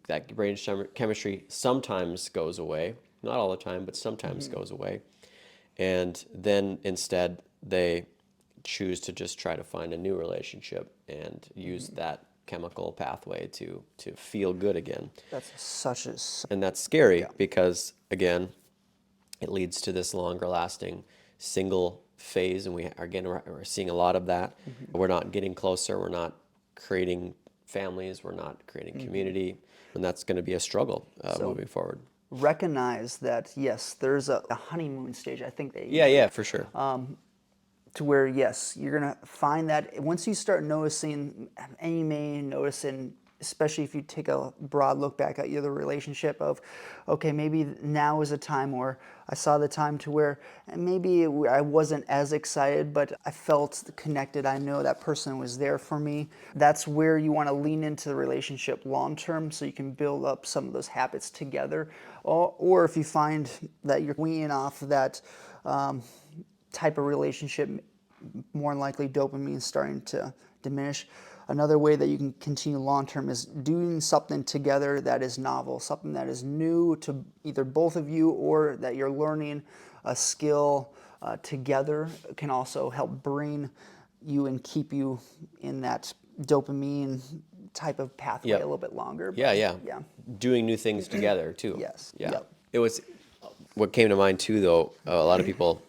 [SPEAKER 2] that brain chemistry sometimes goes away, not all the time, but sometimes goes away. And then instead they choose to just try to find a new relationship and use that chemical pathway to feel good again.
[SPEAKER 1] And
[SPEAKER 2] that's scary because, again, it leads to this longer lasting single phase, and we're seeing a lot of that. We're not getting closer, we're not creating families, we're not creating community, and that's going to be a struggle moving forward.
[SPEAKER 1] recognize that, yes, there's a honeymoon stage, I think they
[SPEAKER 2] Yeah, for sure.
[SPEAKER 1] to where, yes, you're going to find that once you start noticing, and you may notice especially if you take a broad look back at the relationship of, okay, maybe now is a time, or I saw the time to where maybe I wasn't as excited, but I felt connected. I know that person was there for me. That's where you want to lean into the relationship long term so you can build up some of those habits together. Or if you find that you're weaning off that type of relationship, more than likely dopamine is starting to diminish. Another way that you can continue long-term is doing something together that is novel, something that is new to either both of you, or that you're learning a skill together can also help bring you and keep you in that dopamine type of pathway a little bit longer.
[SPEAKER 2] Yeah.
[SPEAKER 1] Yeah.
[SPEAKER 2] Doing new things together too.
[SPEAKER 1] Yes.
[SPEAKER 2] Yeah.
[SPEAKER 1] Yep.
[SPEAKER 2] It was what came to mind too, though. A lot of people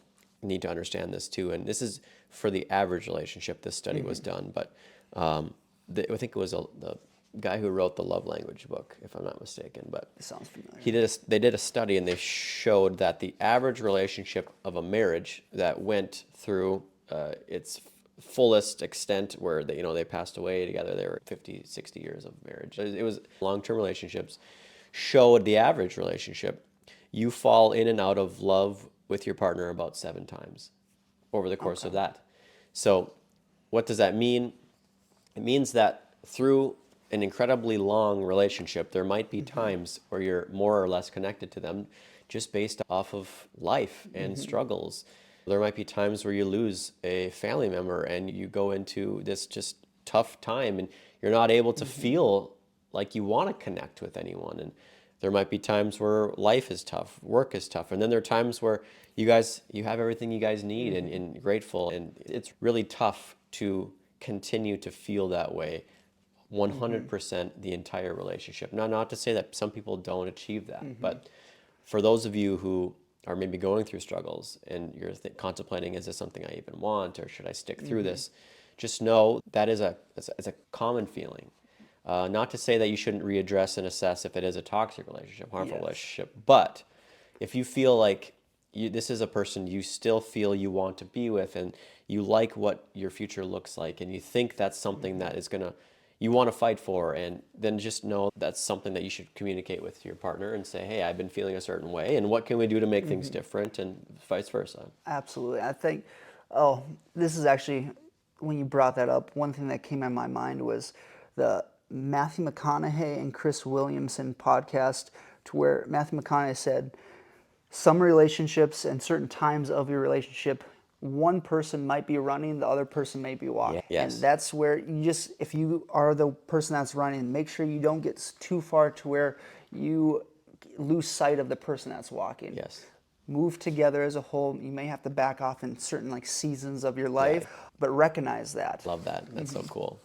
[SPEAKER 2] need to understand this too, and this is for the average relationship. This study was done, but I think it was the guy who wrote the love language book, if I'm not mistaken. But
[SPEAKER 1] It sounds familiar.
[SPEAKER 2] they did a study, and they showed that the average relationship of a marriage that went through its fullest extent, where they passed away together, they were 50, 60 years of marriage. It was long-term relationships, showed the average relationship, you fall in and out of love with your partner about 7 times over the course of that. So what does that mean? It means that through an incredibly long relationship, there might be times where you're more or less connected to them just based off of life and struggles. There might be times where you lose a family member and you go into this just tough time and you're not able to feel like you want to connect with anyone. And there might be times where life is tough, work is tough. And then there are times where you have everything you guys need and grateful. And it's really tough to continue to feel that way 100% the entire relationship. Now, not to say that some people don't achieve that, but for those of you who are maybe going through struggles and you're contemplating, is this something I even want, or should I stick through this? Just know that is a common feeling. Not to say that you shouldn't readdress and assess if it is a toxic relationship, harmful relationship, but if you feel like this is a person you still feel you want to be with, and you like what your future looks like, and you think that's something that is you want to fight for, and then just know that's something that you should communicate with your partner and say, hey, I've been feeling a certain way, and what can we do to make things different, and vice versa.
[SPEAKER 1] Absolutely. I think, this is actually, when you brought that up, one thing that came in my mind was the Matthew McConaughey and Chris Williamson podcast, to where Matthew McConaughey said, some relationships and certain times of your relationship, one person might be running, the other person may be walking.
[SPEAKER 2] Yes.
[SPEAKER 1] And that's where if you are the person that's running, make sure you don't get too far to where you lose sight of the person that's walking.
[SPEAKER 2] Yes.
[SPEAKER 1] Move together as a whole. You may have to back off in certain seasons of your life, but recognize that.
[SPEAKER 2] Love that. That's so cool.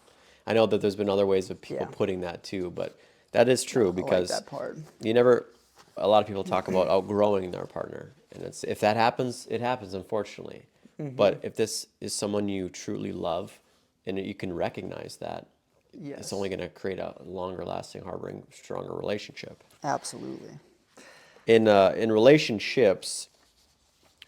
[SPEAKER 2] I know that there's been other ways of people putting that too, but that is true, because
[SPEAKER 1] I like that part.
[SPEAKER 2] A lot of people talk about outgrowing their partner, and if that happens, it happens, unfortunately. But if this is someone you truly love, and you can recognize that, it's only going to create a longer lasting, harboring, stronger relationship.
[SPEAKER 1] Absolutely.
[SPEAKER 2] In relationships,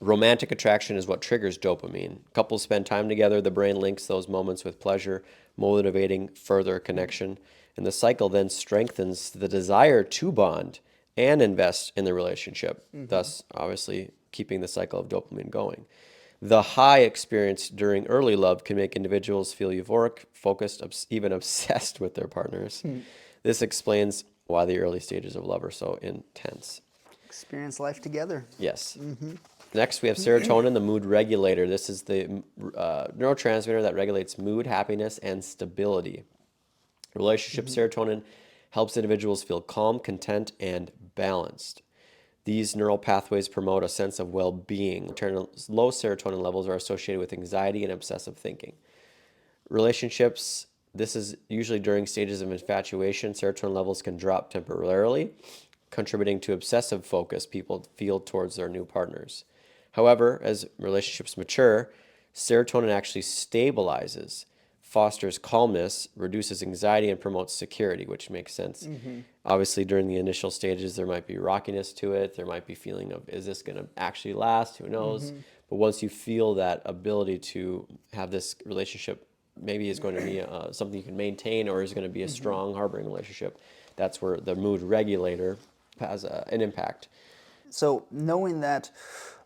[SPEAKER 2] romantic attraction is what triggers dopamine. Couples spend time together, the brain links those moments with pleasure, motivating further connection, and the cycle then strengthens the desire to bond and invest in the relationship, thus obviously keeping the cycle of dopamine going. The high experienced during early love can make individuals feel euphoric, focused, even obsessed with their partners. This explains why the early stages of love are so intense.
[SPEAKER 1] Experience life together.
[SPEAKER 2] Yes. Next, we have serotonin, the mood regulator. This is the neurotransmitter that regulates mood, happiness, and stability. Relationship serotonin helps individuals feel calm, content, and balanced. These neural pathways promote a sense of well-being. Low serotonin levels are associated with anxiety and obsessive thinking. Relationships, this is usually during stages of infatuation. Serotonin levels can drop temporarily, contributing to obsessive focus people feel towards their new partners. However, as relationships mature, serotonin actually stabilizes, fosters calmness, reduces anxiety, and promotes security, which makes sense. Obviously, during the initial stages, there might be rockiness to it. There might be feeling of, is this going to actually last? Who knows? But once you feel that ability to have this relationship, maybe is going to be something you can maintain, or is going to be a strong, harboring relationship, that's where the mood regulator has an impact.
[SPEAKER 1] So knowing that,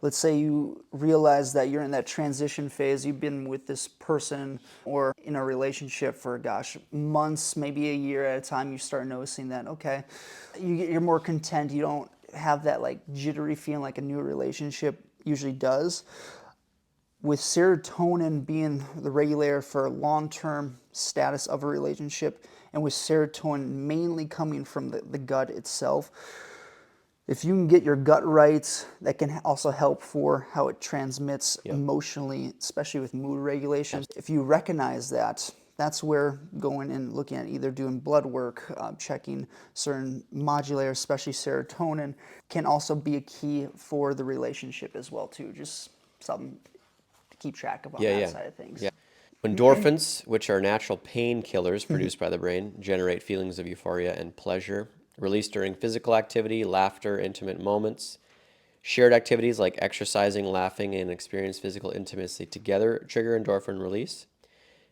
[SPEAKER 1] let's say you realize that you're in that transition phase, you've been with this person or in a relationship for, months, maybe a year at a time, you start noticing that, okay, you're more content, you don't have that jittery feeling like a new relationship usually does. with serotonin being the regulator for long-term status of a relationship, and with serotonin mainly coming from the gut itself, if you can get your gut right, that can also help for how it transmits emotionally, especially with mood regulation. If you recognize that, that's where going and looking at either doing blood work, checking certain modulators, especially serotonin, can also be a key for the relationship as well too. Just something to keep track of on that side of things.
[SPEAKER 2] Yeah. Endorphins, which are natural painkillers produced by the brain, generate feelings of euphoria and pleasure, released during physical activity, laughter, intimate moments. Shared activities like exercising, laughing, and experience physical intimacy together trigger endorphin release.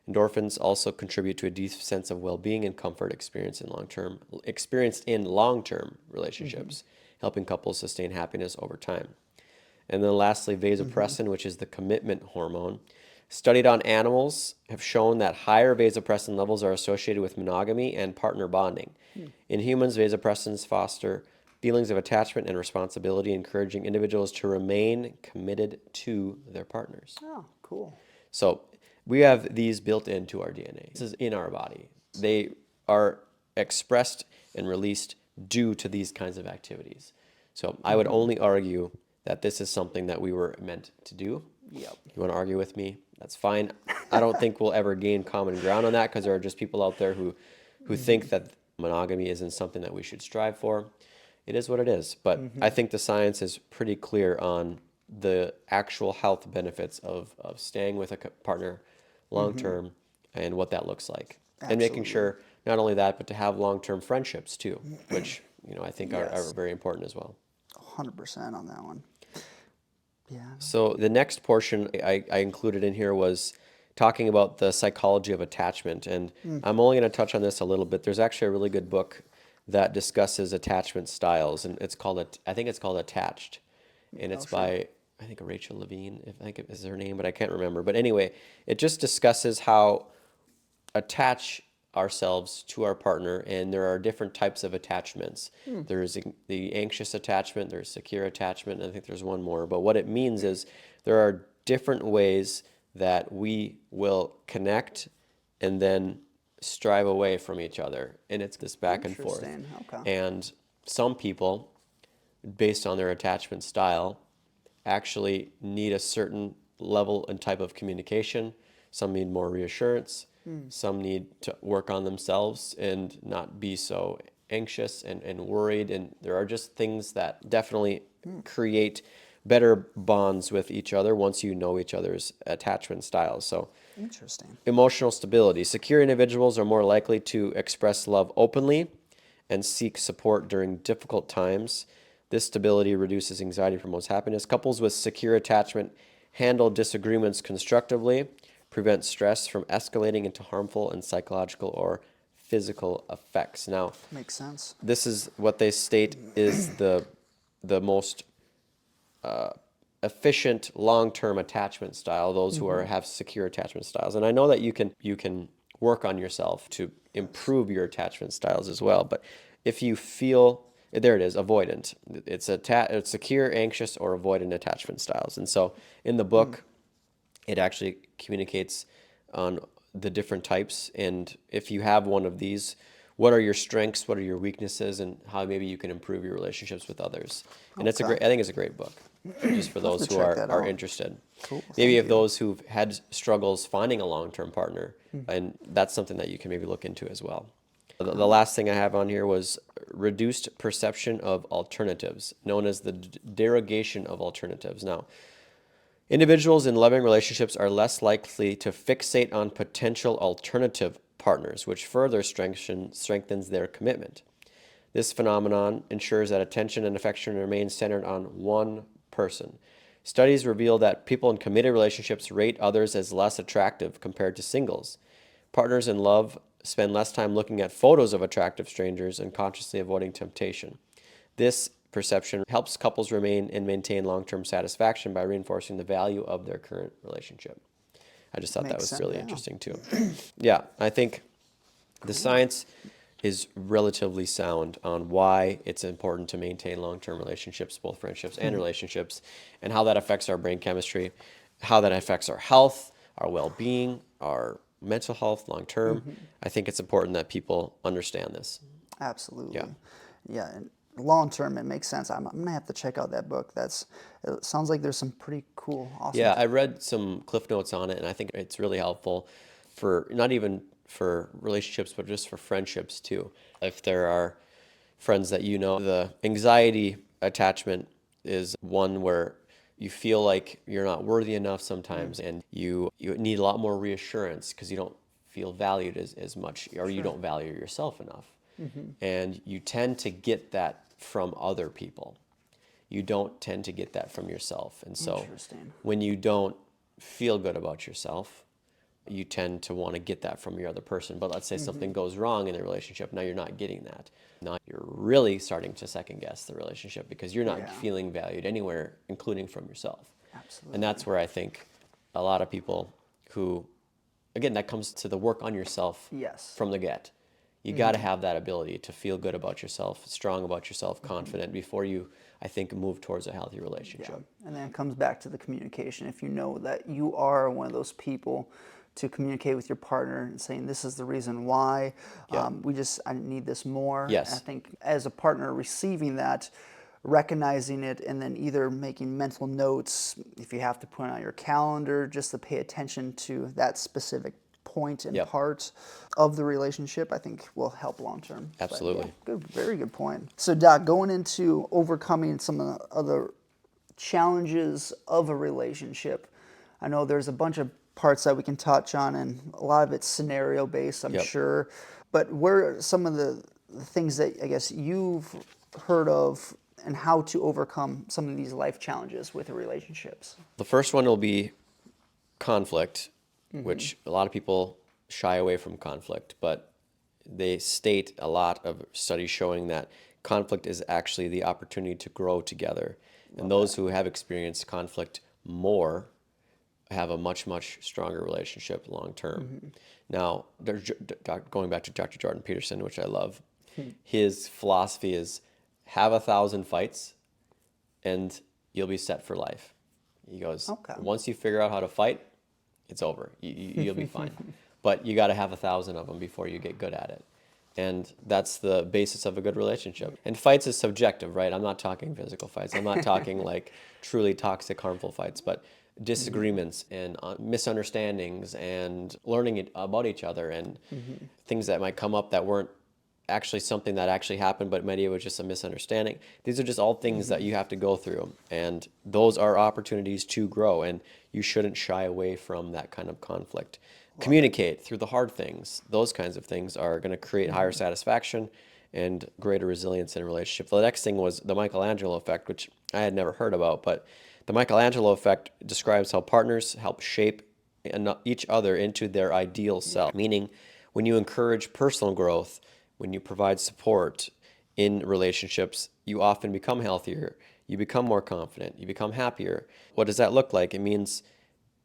[SPEAKER 2] Endorphins also contribute to a deep sense of well-being and comfort experienced in long-term relationships, helping couples sustain happiness over time. And then lastly, vasopressin, which is the commitment hormone. Studied on animals have shown that higher vasopressin levels are associated with monogamy and partner bonding. In humans, vasopressins foster feelings of attachment and responsibility, encouraging individuals to remain committed to their partners.
[SPEAKER 1] Oh, cool.
[SPEAKER 2] So we have these built into our DNA. This is in our body. They are expressed and released due to these kinds of activities. So I would only argue that this is something that we were meant to do.
[SPEAKER 1] Yep.
[SPEAKER 2] You want to argue with me? That's fine. I don't think we'll ever gain common ground on that, because there are just people out there who think that monogamy isn't something that we should strive for. It is what it is. But I think the science is pretty clear on the actual health benefits of staying with a partner long term and what that looks like. And making sure not only that, but to have long-term friendships too, which I think are very important as well.
[SPEAKER 1] 100% on that one. Yeah.
[SPEAKER 2] So the next portion I included in here was talking about the psychology of attachment. And I'm only going to touch on this a little bit. There's actually a really good book that discusses attachment styles, and I think it's called Attached. And it's by, I think, Rachel Levine, if I think it is her name, but I can't remember. But anyway, it just discusses how attach ourselves to our partner, and there are different types of attachments. There's the anxious attachment, there's secure attachment, and I think there's one more. But what it means is there are different ways that we will connect and then strive away from each other. And it's this back and forth.
[SPEAKER 1] Okay.
[SPEAKER 2] And some people, based on their attachment style, actually need a certain level and type of communication. Some need more reassurance. Some need to work on themselves and not be so anxious and worried. And there are just things that definitely create better bonds with each other once you know each other's attachment styles. So,
[SPEAKER 1] interesting.
[SPEAKER 2] Emotional stability. Secure individuals are more likely to express love openly and seek support during difficult times. This stability reduces anxiety, promotes happiness. Couples with secure attachment handle disagreements constructively, prevent stress from escalating into harmful and psychological or physical effects. Now,
[SPEAKER 1] makes sense.
[SPEAKER 2] This is what they state is the most efficient long-term attachment style. Those who have secure attachment styles, and I know that you can work on yourself to improve your attachment styles as well. But if you feel there it is, avoidant. It's secure, anxious, or avoidant attachment styles. And so in the book, it actually communicates on the different types. And if you have one of these, what are your strengths, what are your weaknesses, and how maybe you can improve your relationships with others. And I think it's a great book, just for those who are interested.
[SPEAKER 1] Cool.
[SPEAKER 2] Maybe if those who've had struggles finding a long-term partner, and that's something that you can maybe look into as well. The last thing I have on here was reduced perception of alternatives, known as the derogation of alternatives. Now, individuals in loving relationships are less likely to fixate on potential alternative partners, which further strengthens their commitment. This phenomenon ensures that attention and affection remain centered on one person. Studies reveal that people in committed relationships rate others as less attractive compared to singles. Partners in love spend less time looking at photos of attractive strangers and consciously avoiding temptation. This perception helps couples remain and maintain long-term satisfaction by reinforcing the value of their current relationship. I just thought that was really interesting too. Yeah, I think the science is relatively sound on why it's important to maintain long-term relationships, both friendships and relationships, and how that affects our brain chemistry. how that affects our health, our well-being, our mental health long term. I think it's important that people understand this.
[SPEAKER 1] Absolutely.
[SPEAKER 2] Yeah.
[SPEAKER 1] Yeah, and long term, it makes sense. I'm gonna have to check out that book. It sounds like there's some pretty cool, awesome.
[SPEAKER 2] Yeah, I read some cliff notes on it, and I think it's really helpful for not even for relationships, but just for friendships too. If there are friends that you know, the anxiety attachment is one where you feel like you're not worthy enough sometimes, and you need a lot more reassurance because you don't feel valued as much, or you don't value yourself enough. And you tend to get that from other people. You don't tend to get that from yourself. And so
[SPEAKER 1] Interesting.
[SPEAKER 2] when you don't feel good about yourself, you tend to want to get that from your other person. But let's say something goes wrong in the relationship, now you're not getting that. Now you're really starting to second guess the relationship because you're not
[SPEAKER 1] Yeah.
[SPEAKER 2] feeling valued anywhere, including from yourself.
[SPEAKER 1] Absolutely.
[SPEAKER 2] And that's where I think a lot of people who, again, that comes to the work on yourself
[SPEAKER 1] Yes.
[SPEAKER 2] from the get. You got to have that ability to feel good about yourself, strong about yourself, confident before you, I think, move towards a healthy relationship.
[SPEAKER 1] And then it comes back to the communication. If you know that you are one of those people to communicate with your partner and saying, this is the reason why,
[SPEAKER 2] Yeah.
[SPEAKER 1] I need this more.
[SPEAKER 2] Yes.
[SPEAKER 1] And I think as a partner receiving that, recognizing it, and then either making mental notes, if you have to put it on your calendar, just to pay attention to that specific point and
[SPEAKER 2] Yep.
[SPEAKER 1] part of the relationship, I think will help long term. But,
[SPEAKER 2] Absolutely.
[SPEAKER 1] yeah, good, very good point. So, Doc, going into overcoming some of the other challenges of a relationship, I know there's a bunch of parts that we can touch on, and a lot of it's scenario based, I'm
[SPEAKER 2] Yep.
[SPEAKER 1] sure. But where are some of the things that I guess you've heard of and how to overcome some of these life challenges with relationships?
[SPEAKER 2] The first one will be conflict, which a lot of people shy away from conflict, but they state a lot of studies showing that conflict is actually the opportunity to grow together. And those who have experienced conflict more have a much, much stronger relationship long term. Now, going back to Dr. Jordan Peterson, which I love, his philosophy is have 1,000 fights and you'll be set for life. He goes,
[SPEAKER 1] Okay.
[SPEAKER 2] once you figure out how to fight, it's over. You'll be fine. But you got to have 1,000 of them before you get good at it. And that's the basis of a good relationship. And fights is subjective, right? I'm not talking physical fights. I'm not talking like truly toxic, harmful fights, but disagreements and misunderstandings and learning about each other and things that might come up that weren't actually something that actually happened, but maybe it was just a misunderstanding. These are just all things that you have to go through. And those are opportunities to grow. And you shouldn't shy away from that kind of conflict. Communicate through the hard things. Those kinds of things are going to create higher satisfaction and greater resilience in a relationship. The next thing was the Michelangelo effect, which I had never heard about, but the Michelangelo effect describes how partners help shape each other into their ideal self, meaning when you encourage personal growth, when you provide support in relationships, you often become healthier, you become more confident, you become happier. What does that look like? It means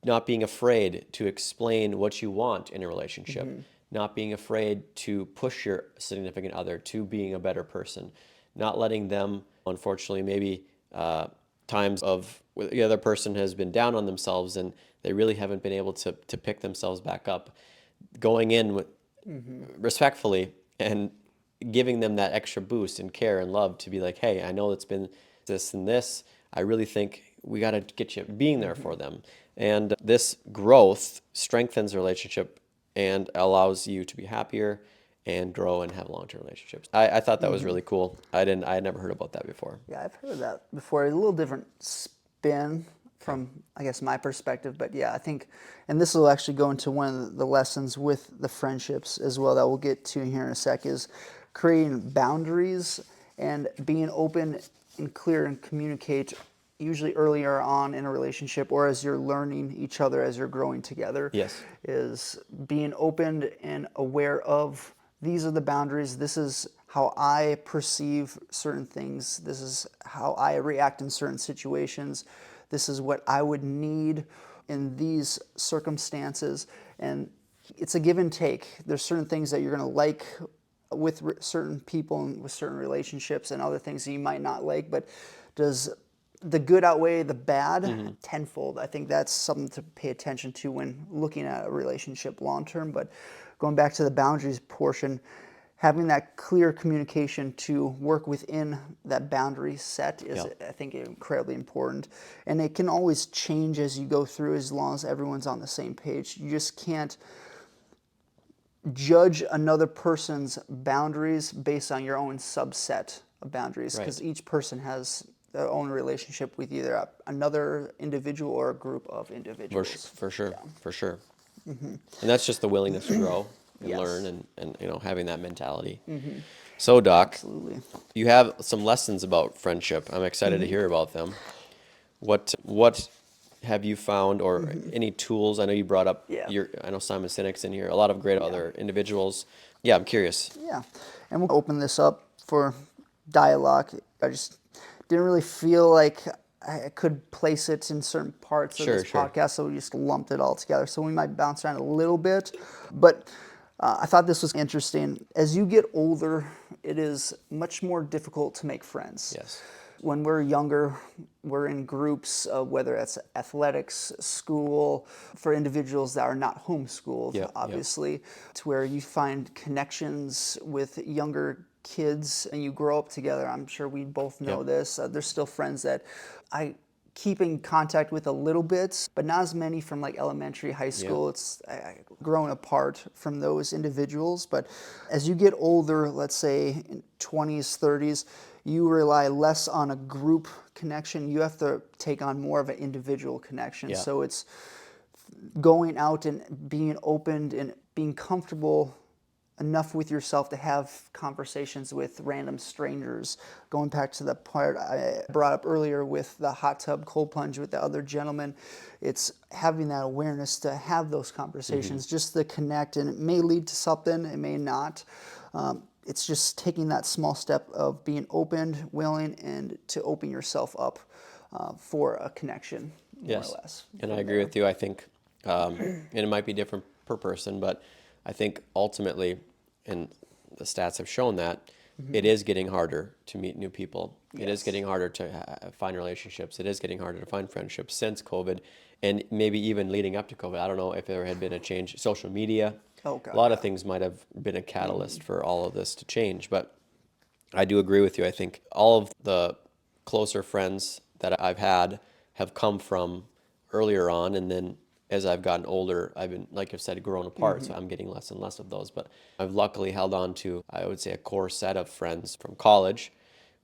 [SPEAKER 2] not being afraid to explain what you want in a relationship, not being afraid to push your significant other to being a better person, not letting them, unfortunately, maybe times of the other person has been down on themselves and they really haven't been able to pick themselves back up, going in with respectfully and giving them that extra boost and care and love to be like, hey, I know it's been this and this. I really think we got to get you being there for them. And this growth strengthens the relationship and allows you to be happier and grow and have long-term relationships. I thought that was really cool. I had never heard about that before.
[SPEAKER 1] Yeah, I've heard of that before. A little different spin from, I guess, my perspective. But yeah, I think, and this will actually go into one of the lessons with the friendships as well that we'll get to here in a sec, is creating boundaries and being open and clear and communicate usually earlier on in a relationship or as you're learning each other as you're growing together.
[SPEAKER 2] Yes.
[SPEAKER 1] Is being open and aware of these are the boundaries. This is how I perceive certain things. This is how I react in certain situations. This is what I would need in these circumstances. And it's a give and take. There's certain things that you're going to like with certain people and with certain relationships and other things that you might not like. But does the good outweigh the bad
[SPEAKER 2] Mm-hmm.
[SPEAKER 1] tenfold. I think that's something to pay attention to when looking at a relationship long term. But going back to the boundaries portion, having that clear communication to work within that boundary set is,
[SPEAKER 2] Yep.
[SPEAKER 1] I think, incredibly important. And it can always change as you go through, as long as everyone's on the same page. You just can't judge another person's boundaries based on your own subset of boundaries, because
[SPEAKER 2] Right.
[SPEAKER 1] each person has their own relationship with either another individual or a group of
[SPEAKER 2] For,
[SPEAKER 1] individuals.
[SPEAKER 2] for sure, for sure. And that's just the willingness to grow and
[SPEAKER 1] Yes.
[SPEAKER 2] learn and having that mentality. So, Doc,
[SPEAKER 1] Absolutely.
[SPEAKER 2] you have some lessons about friendship. I'm excited to hear about them. What have you found, or any tools? I know you brought up
[SPEAKER 1] Yeah.
[SPEAKER 2] I know Simon Sinek's in here, a lot of great other individuals. Yeah, I'm curious.
[SPEAKER 1] Yeah. And we'll open this up for dialogue. I just didn't really feel like I could place it in certain parts of this
[SPEAKER 2] Sure.
[SPEAKER 1] podcast, so we just lumped it all together. So we might bounce around a little bit, but I thought this was interesting. As you get older, it is much more difficult to make friends.
[SPEAKER 2] Yes.
[SPEAKER 1] When we're younger, we're in groups, whether it's athletics, school, for individuals that are not homeschooled,
[SPEAKER 2] Yep.
[SPEAKER 1] obviously, to where you find connections with younger kids and you grow up together. I'm sure we both know
[SPEAKER 2] Yep.
[SPEAKER 1] this. There's still friends that I keep in contact with a little bit, but not as many from like elementary, high school. It's grown apart from those individuals. But as you get older, let's say in 20s, 30s, you rely less on a group connection. You have to take on more of an individual connection.
[SPEAKER 2] Yeah.
[SPEAKER 1] So it's going out and being open and being comfortable enough with yourself to have conversations with random strangers. Going back to the part I brought up earlier with the hot tub cold plunge with the other gentleman, it's having that awareness to have those conversations, just to connect, and it may lead to something, it may not. It's just taking that small step of being open, willing, and to open yourself up for a connection, more
[SPEAKER 2] Yes.
[SPEAKER 1] or less.
[SPEAKER 2] And I agree with you. I think, and it might be different per person, but I think ultimately, and the stats have shown that, it is getting harder to meet new people. It is
[SPEAKER 1] Yes.
[SPEAKER 2] getting harder to find relationships. It is getting harder to find friendships since COVID, and maybe even leading up to COVID. I don't know if there had been a change. Social media,
[SPEAKER 1] Oh, God,
[SPEAKER 2] a lot of things might have been a catalyst for all of this to change. But I do agree with you. I think all of the closer friends that I've had have come from earlier on, and then as I've gotten older, I've been, like I've said, grown apart, so I'm getting less and less of those. But I've luckily held on to, I would say, a core set of friends from college,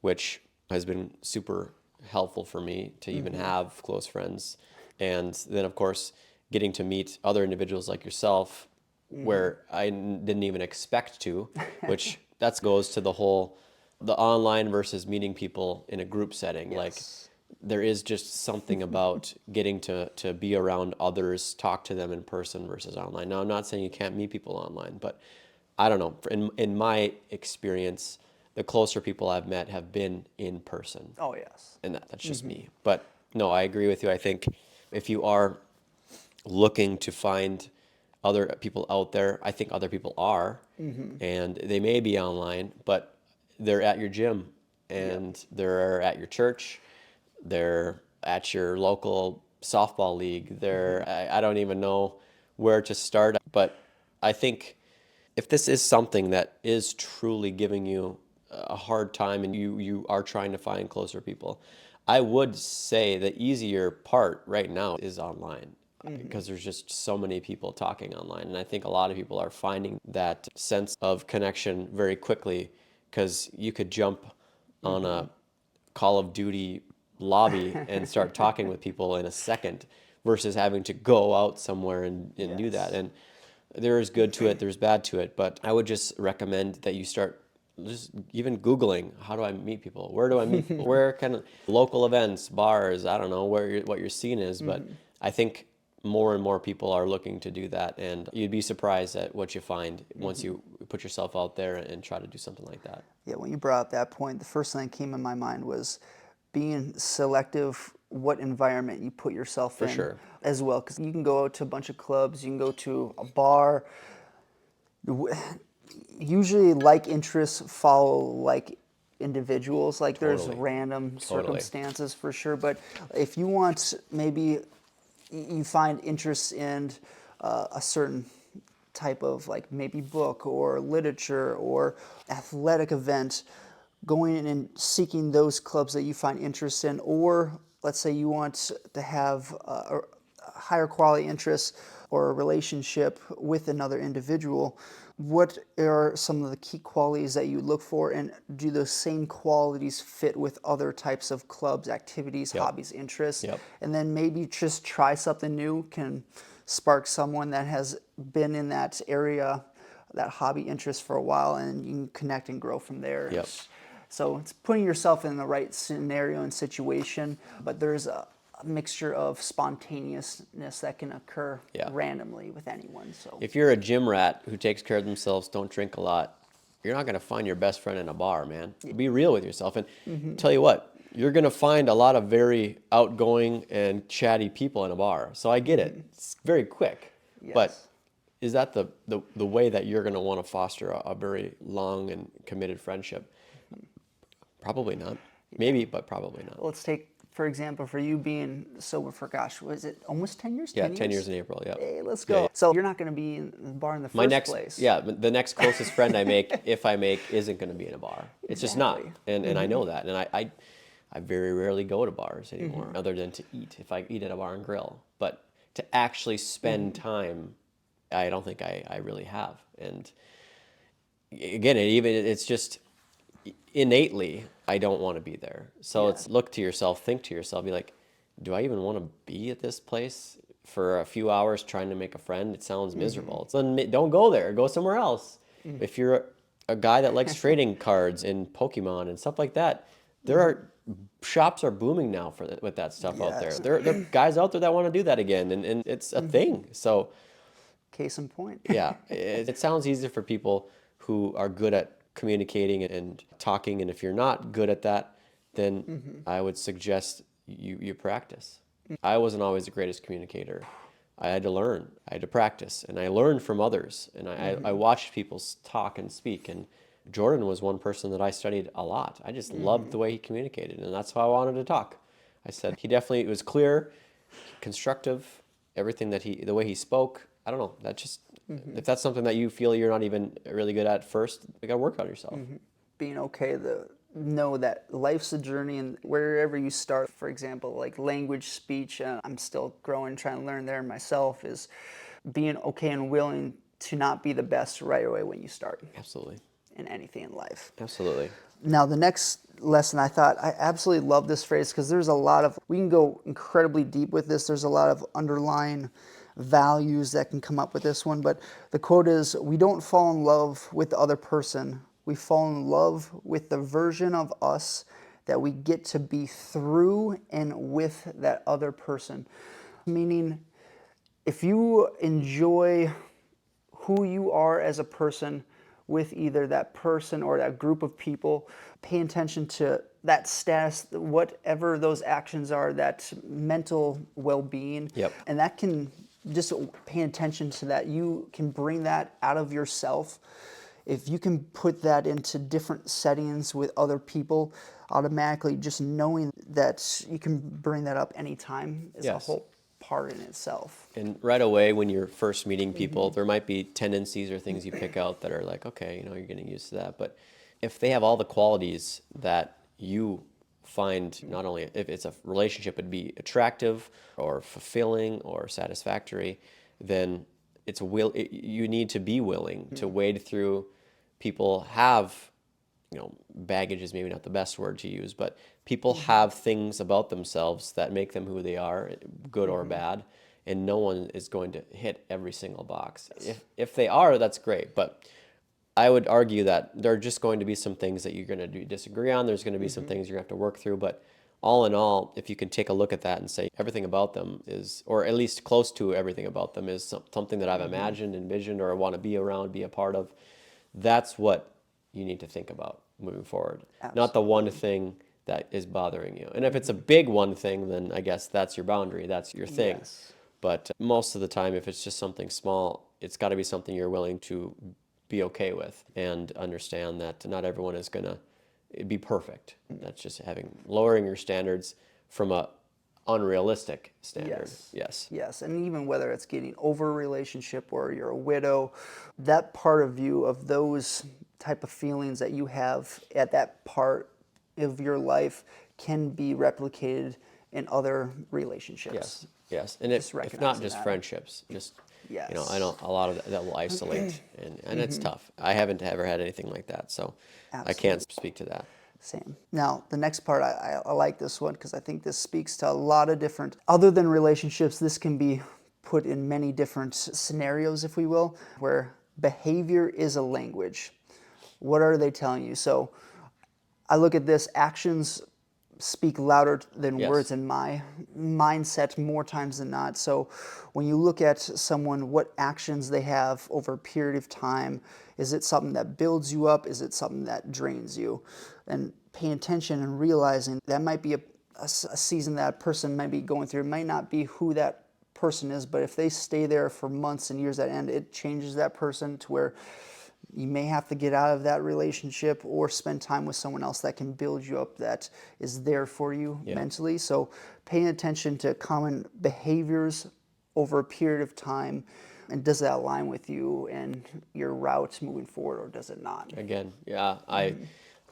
[SPEAKER 2] which has been super helpful for me to even have close friends. And then, of course, getting to meet other individuals like yourself, where I didn't even expect to, which that goes to the whole, the online versus meeting people in a group setting. Like,
[SPEAKER 1] Yes.
[SPEAKER 2] there is just something about getting to be around others, talk to them in person versus online. Now, I'm not saying you can't meet people online, but I don't know. In my experience, the closer people I've met have been in person.
[SPEAKER 1] Oh, yes.
[SPEAKER 2] And that's just me. But no, I agree with you. I think if you are looking to find other people out there, I think other people are, and they may be online, but they're at your gym, and they're at your church, they're at your local softball league. I don't even know where to start, but I think if this is something that is truly giving you a hard time and you are trying to find closer people, I would say the easier part right now is online, because there's just so many people talking online. And I think a lot of people are finding that sense of connection very quickly, because you could jump on a Call of Duty lobby and start talking with people in a second versus having to go out somewhere and do that. And there is good to it, there's bad to it, but I would just recommend that you start just even Googling, how do I meet people? Where do I meet people? Where can local events, bars, I don't know what your scene is, but I think more and more people are looking to do that, and you'd be surprised at what you find once you put yourself out there and try to do something like that.
[SPEAKER 1] Yeah, when you brought up that point, the first thing that came in my mind was being selective what environment you put yourself in
[SPEAKER 2] sure.
[SPEAKER 1] as well. Because you can go out to a bunch of clubs, you can go to a bar. Usually like interests follow like individuals. Like there's
[SPEAKER 2] Totally.
[SPEAKER 1] random
[SPEAKER 2] Totally.
[SPEAKER 1] circumstances for sure, but if you want, maybe you find interest in a certain type of like maybe book or literature or athletic event, going in and seeking those clubs that you find interest in, or let's say you want to have a higher quality interest or a relationship with another individual, what are some of the key qualities that you look for, and do those same qualities fit with other types of clubs, activities,
[SPEAKER 2] Yep.
[SPEAKER 1] hobbies, interests?
[SPEAKER 2] Yep.
[SPEAKER 1] And then maybe just try something new can spark someone that has been in that area, that hobby interest for a while, and you can connect and grow from there.
[SPEAKER 2] Yep.
[SPEAKER 1] So it's putting yourself in the right scenario and situation, but there's a mixture of spontaneousness that can occur
[SPEAKER 2] Yeah.
[SPEAKER 1] randomly with anyone. So
[SPEAKER 2] If you're a gym rat who takes care of themselves, don't drink a lot, you're not going to find your best friend in a bar, man. Be real with yourself. And tell you what, you're going to find a lot of very outgoing and chatty people in a bar. So I get it. It's very quick. But
[SPEAKER 1] Yes.
[SPEAKER 2] is that the way that you're going to want to foster a very long and committed friendship? Probably not. Maybe, but probably not.
[SPEAKER 1] Let's take, for example, for you being sober for, gosh, was it almost 10 years?
[SPEAKER 2] Yeah, 10 years in April, yeah.
[SPEAKER 1] Hey, let's go.
[SPEAKER 2] Yeah.
[SPEAKER 1] So you're not going to be in the bar in the
[SPEAKER 2] My
[SPEAKER 1] first
[SPEAKER 2] next,
[SPEAKER 1] place.
[SPEAKER 2] yeah, the next closest friend I make, if I make, isn't going to be in a bar. It's just not,
[SPEAKER 1] Exactly.
[SPEAKER 2] and I know that, and I very rarely go to bars anymore, other than to eat. If I eat at a bar and grill, but to actually spend time, I don't think I really have. And again, it's just innately I don't want to be there. So it's look to yourself, think to yourself, be like, do I even want to be at this place for a few hours trying to make a friend? It sounds miserable. It's don't go there. Go somewhere else. If you're a guy that likes trading cards and Pokemon and stuff like that, there are shops are booming now with that stuff out there.
[SPEAKER 1] Yes.
[SPEAKER 2] There are guys out there that want to do that again, and it's a thing. So
[SPEAKER 1] Case in point.
[SPEAKER 2] yeah, it sounds easy for people who are good at communicating and talking, and if you're not good at that, then I would suggest you practice. I wasn't always the greatest communicator. I had to learn. I had to practice, and I learned from others, and I watched people talk and speak, and Jordan was one person that I studied a lot. I just loved the way he communicated, and that's how I wanted to talk. I said he definitely, it was clear, constructive, everything that the way he spoke. I don't know, that just, if that's something that you feel you're not even really good at first, you gotta work on yourself.
[SPEAKER 1] Being okay to know that life's a journey, and wherever you start, for example, like language, speech, I'm still growing, trying to learn there myself, is being okay and willing to not be the best right away when you start
[SPEAKER 2] Absolutely.
[SPEAKER 1] in anything in life.
[SPEAKER 2] Absolutely.
[SPEAKER 1] Now, the next lesson, I thought, I absolutely love this phrase because there's a lot of, we can go incredibly deep with this. There's a lot of underlying values that can come up with this one. But the quote is, we don't fall in love with the other person. We fall in love with the version of us that we get to be through and with that other person. Meaning, if you enjoy who you are as a person with either that person or that group of people, pay attention to that status, whatever those actions are, that mental well-being.
[SPEAKER 2] Yep.
[SPEAKER 1] And that can, just pay attention to that. You can bring that out of yourself. If you can put that into different settings with other people, automatically just knowing that you can bring that up anytime is a
[SPEAKER 2] Yes.
[SPEAKER 1] whole part in itself.
[SPEAKER 2] And right away, when you're first meeting people, there might be tendencies or things you pick out that are like, okay, you're getting used to that. But if they have all the qualities that you find, not only if it's a relationship, it'd be attractive or fulfilling or satisfactory, then you need to be willing to wade through. People have, baggage is maybe not the best word to use, but people have things about themselves that make them who they are, good or bad, and no one is going to hit every single box. If they are, that's great, but I would argue that there are just going to be some things that you're going to disagree on. There's going to be some things you're going to have to work through, but all in all, if you can take a look at that and say everything about them is, or at least close to everything about them is something that I've imagined, envisioned, or want to be around, be a part of, that's what you need to think about moving forward.
[SPEAKER 1] Absolutely.
[SPEAKER 2] Not the one thing that is bothering you. And if it's a big one thing, then I guess that's your boundary, that's your thing.
[SPEAKER 1] Yes.
[SPEAKER 2] But most of the time, if it's just something small, it's got to be something you're willing to be okay with and understand that not everyone is going to it'd be perfect. That's just lowering your standards from a unrealistic standard. Yes.
[SPEAKER 1] Yes, and even whether it's getting over a relationship or you're a widow, that part of you, of those type of feelings that you have at that part of your life can be replicated in other relationships.
[SPEAKER 2] Yes. And if not
[SPEAKER 1] recognizing
[SPEAKER 2] just
[SPEAKER 1] that.
[SPEAKER 2] friendships, just,
[SPEAKER 1] Yes.
[SPEAKER 2] I know a lot of that will isolate and it's tough. I haven't ever had anything like that, so I can't speak to that.
[SPEAKER 1] Same. Now, the next part, I like this one because I think this speaks to a lot of different, other than relationships, this can be put in many different scenarios, if we will, where behavior is a language. What are they telling you? So I look at this, actions speak louder than words in my mindset more times than not. So when you look at someone, what actions they have over a period of time, is it something that builds you up? Is it something that drains you? And paying attention and realizing that might be a season that a person might be going through. It might not be who that person is, but if they stay there for months and years at end, it changes that person to where you may have to get out of that relationship or spend time with someone else that can build you up, that is there for you mentally. So paying attention to common behaviors over a period of time, and does that align with you and your route moving forward, or does it not?
[SPEAKER 2] Again,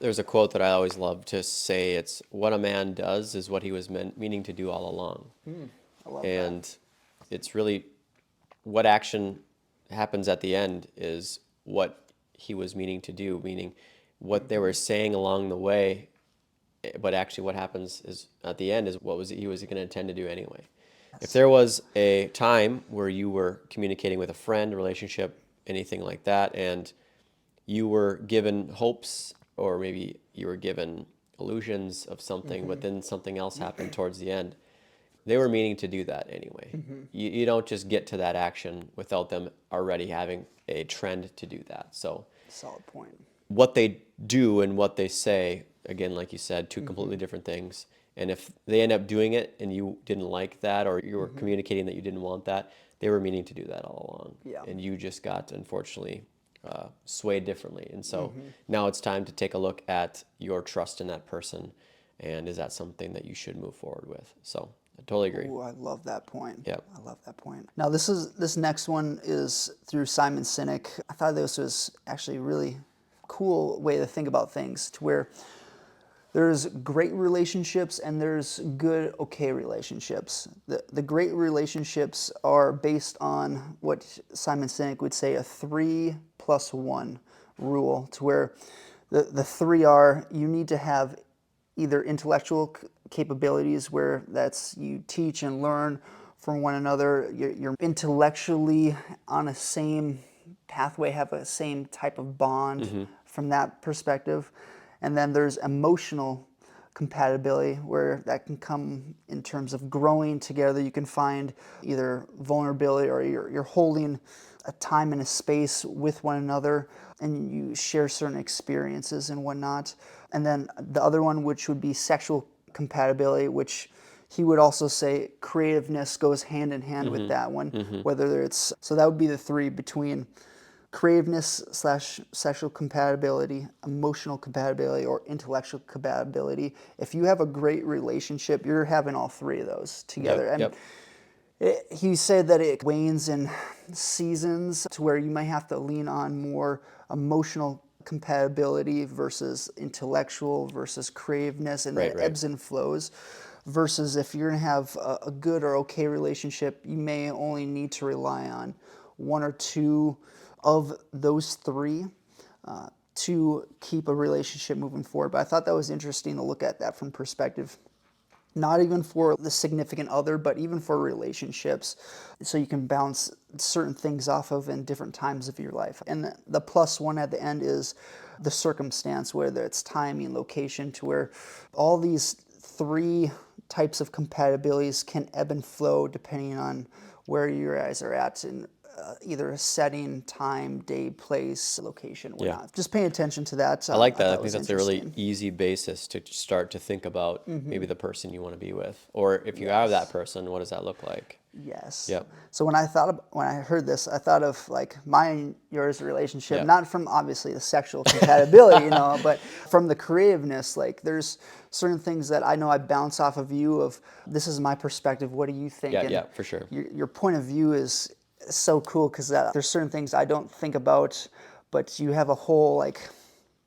[SPEAKER 2] there's a quote that I always love to say, it's what a man does is what he was meaning to do all along.
[SPEAKER 1] I love
[SPEAKER 2] And
[SPEAKER 1] that.
[SPEAKER 2] it's really what action happens at the end is what he was meaning to do, meaning what they were saying along the way, but actually what happens is at the end is what he was going to intend to do anyway. If there was a time where you were communicating with a friend, relationship, anything like that, and you were given hopes, or maybe you were given illusions of something, but then something else happened towards the end, they were meaning to do that anyway. You don't just get to that action without them already having a trend to do that. So
[SPEAKER 1] Solid point.
[SPEAKER 2] what they do and what they say, again, like you said, two completely different things. And if they end up doing it and you didn't like that, or you were communicating that you didn't want that, they were meaning to do that all along.
[SPEAKER 1] Yeah.
[SPEAKER 2] And you just got, unfortunately, swayed differently. And so now it's time to take a look at your trust in that person, and is that something that you should move forward with? So I totally agree.
[SPEAKER 1] Ooh, I love that point.
[SPEAKER 2] Yep.
[SPEAKER 1] I love that point. Now, this next one is through Simon Sinek. I thought this was actually a really cool way to think about things, to where there's great relationships and there's good, okay relationships. The great relationships are based on what Simon Sinek would say a 3+1 rule, to where the three are, you need to have either intellectual capabilities, where that's you teach and learn from one another, you're intellectually on a same pathway, have a same type of bond from that perspective. And then there's emotional compatibility, where that can come in terms of growing together. You can find either vulnerability, or you're holding a time and a space with one another, and you share certain experiences and whatnot. And then the other one, which would be sexual compatibility, which he would also say creativeness goes hand in hand with that one, whether it's, so that would be the three between creativeness / sexual compatibility, emotional compatibility, or intellectual compatibility. If you have a great relationship, you're having all three of those together. He said that it wanes in seasons, to where you might have to lean on more emotional compatibility versus intellectual versus creativeness, and that ebbs and flows. Versus if you're going to have a good or okay relationship, you may only need to rely on one or two of those three to keep a relationship moving forward. But I thought that was interesting to look at that from perspective, not even for the significant other, but even for relationships, so you can bounce certain things off of in different times of your life. And the +1 at the end is the circumstance, whether it's timing, location, to where all these three types of compatibilities can ebb and flow depending on where you guys are at in either a setting, time, day, place, location, whatnot. Just paying attention to that.
[SPEAKER 2] I like that. I think that's a really easy basis to start to think about maybe the person you want to be with. Or if you have that person, what does that look like?
[SPEAKER 1] Yes.
[SPEAKER 2] Yep.
[SPEAKER 1] So when I heard this, I thought of like mine and yours relationship,
[SPEAKER 2] Yep.
[SPEAKER 1] not from obviously the sexual compatibility, but from the creativeness. Like there's certain things that I know I bounce off of you of, this is my perspective, what do you think?
[SPEAKER 2] Yeah,
[SPEAKER 1] And
[SPEAKER 2] yeah, for sure.
[SPEAKER 1] Your point of view is so cool because there's certain things I don't think about, but you have a whole like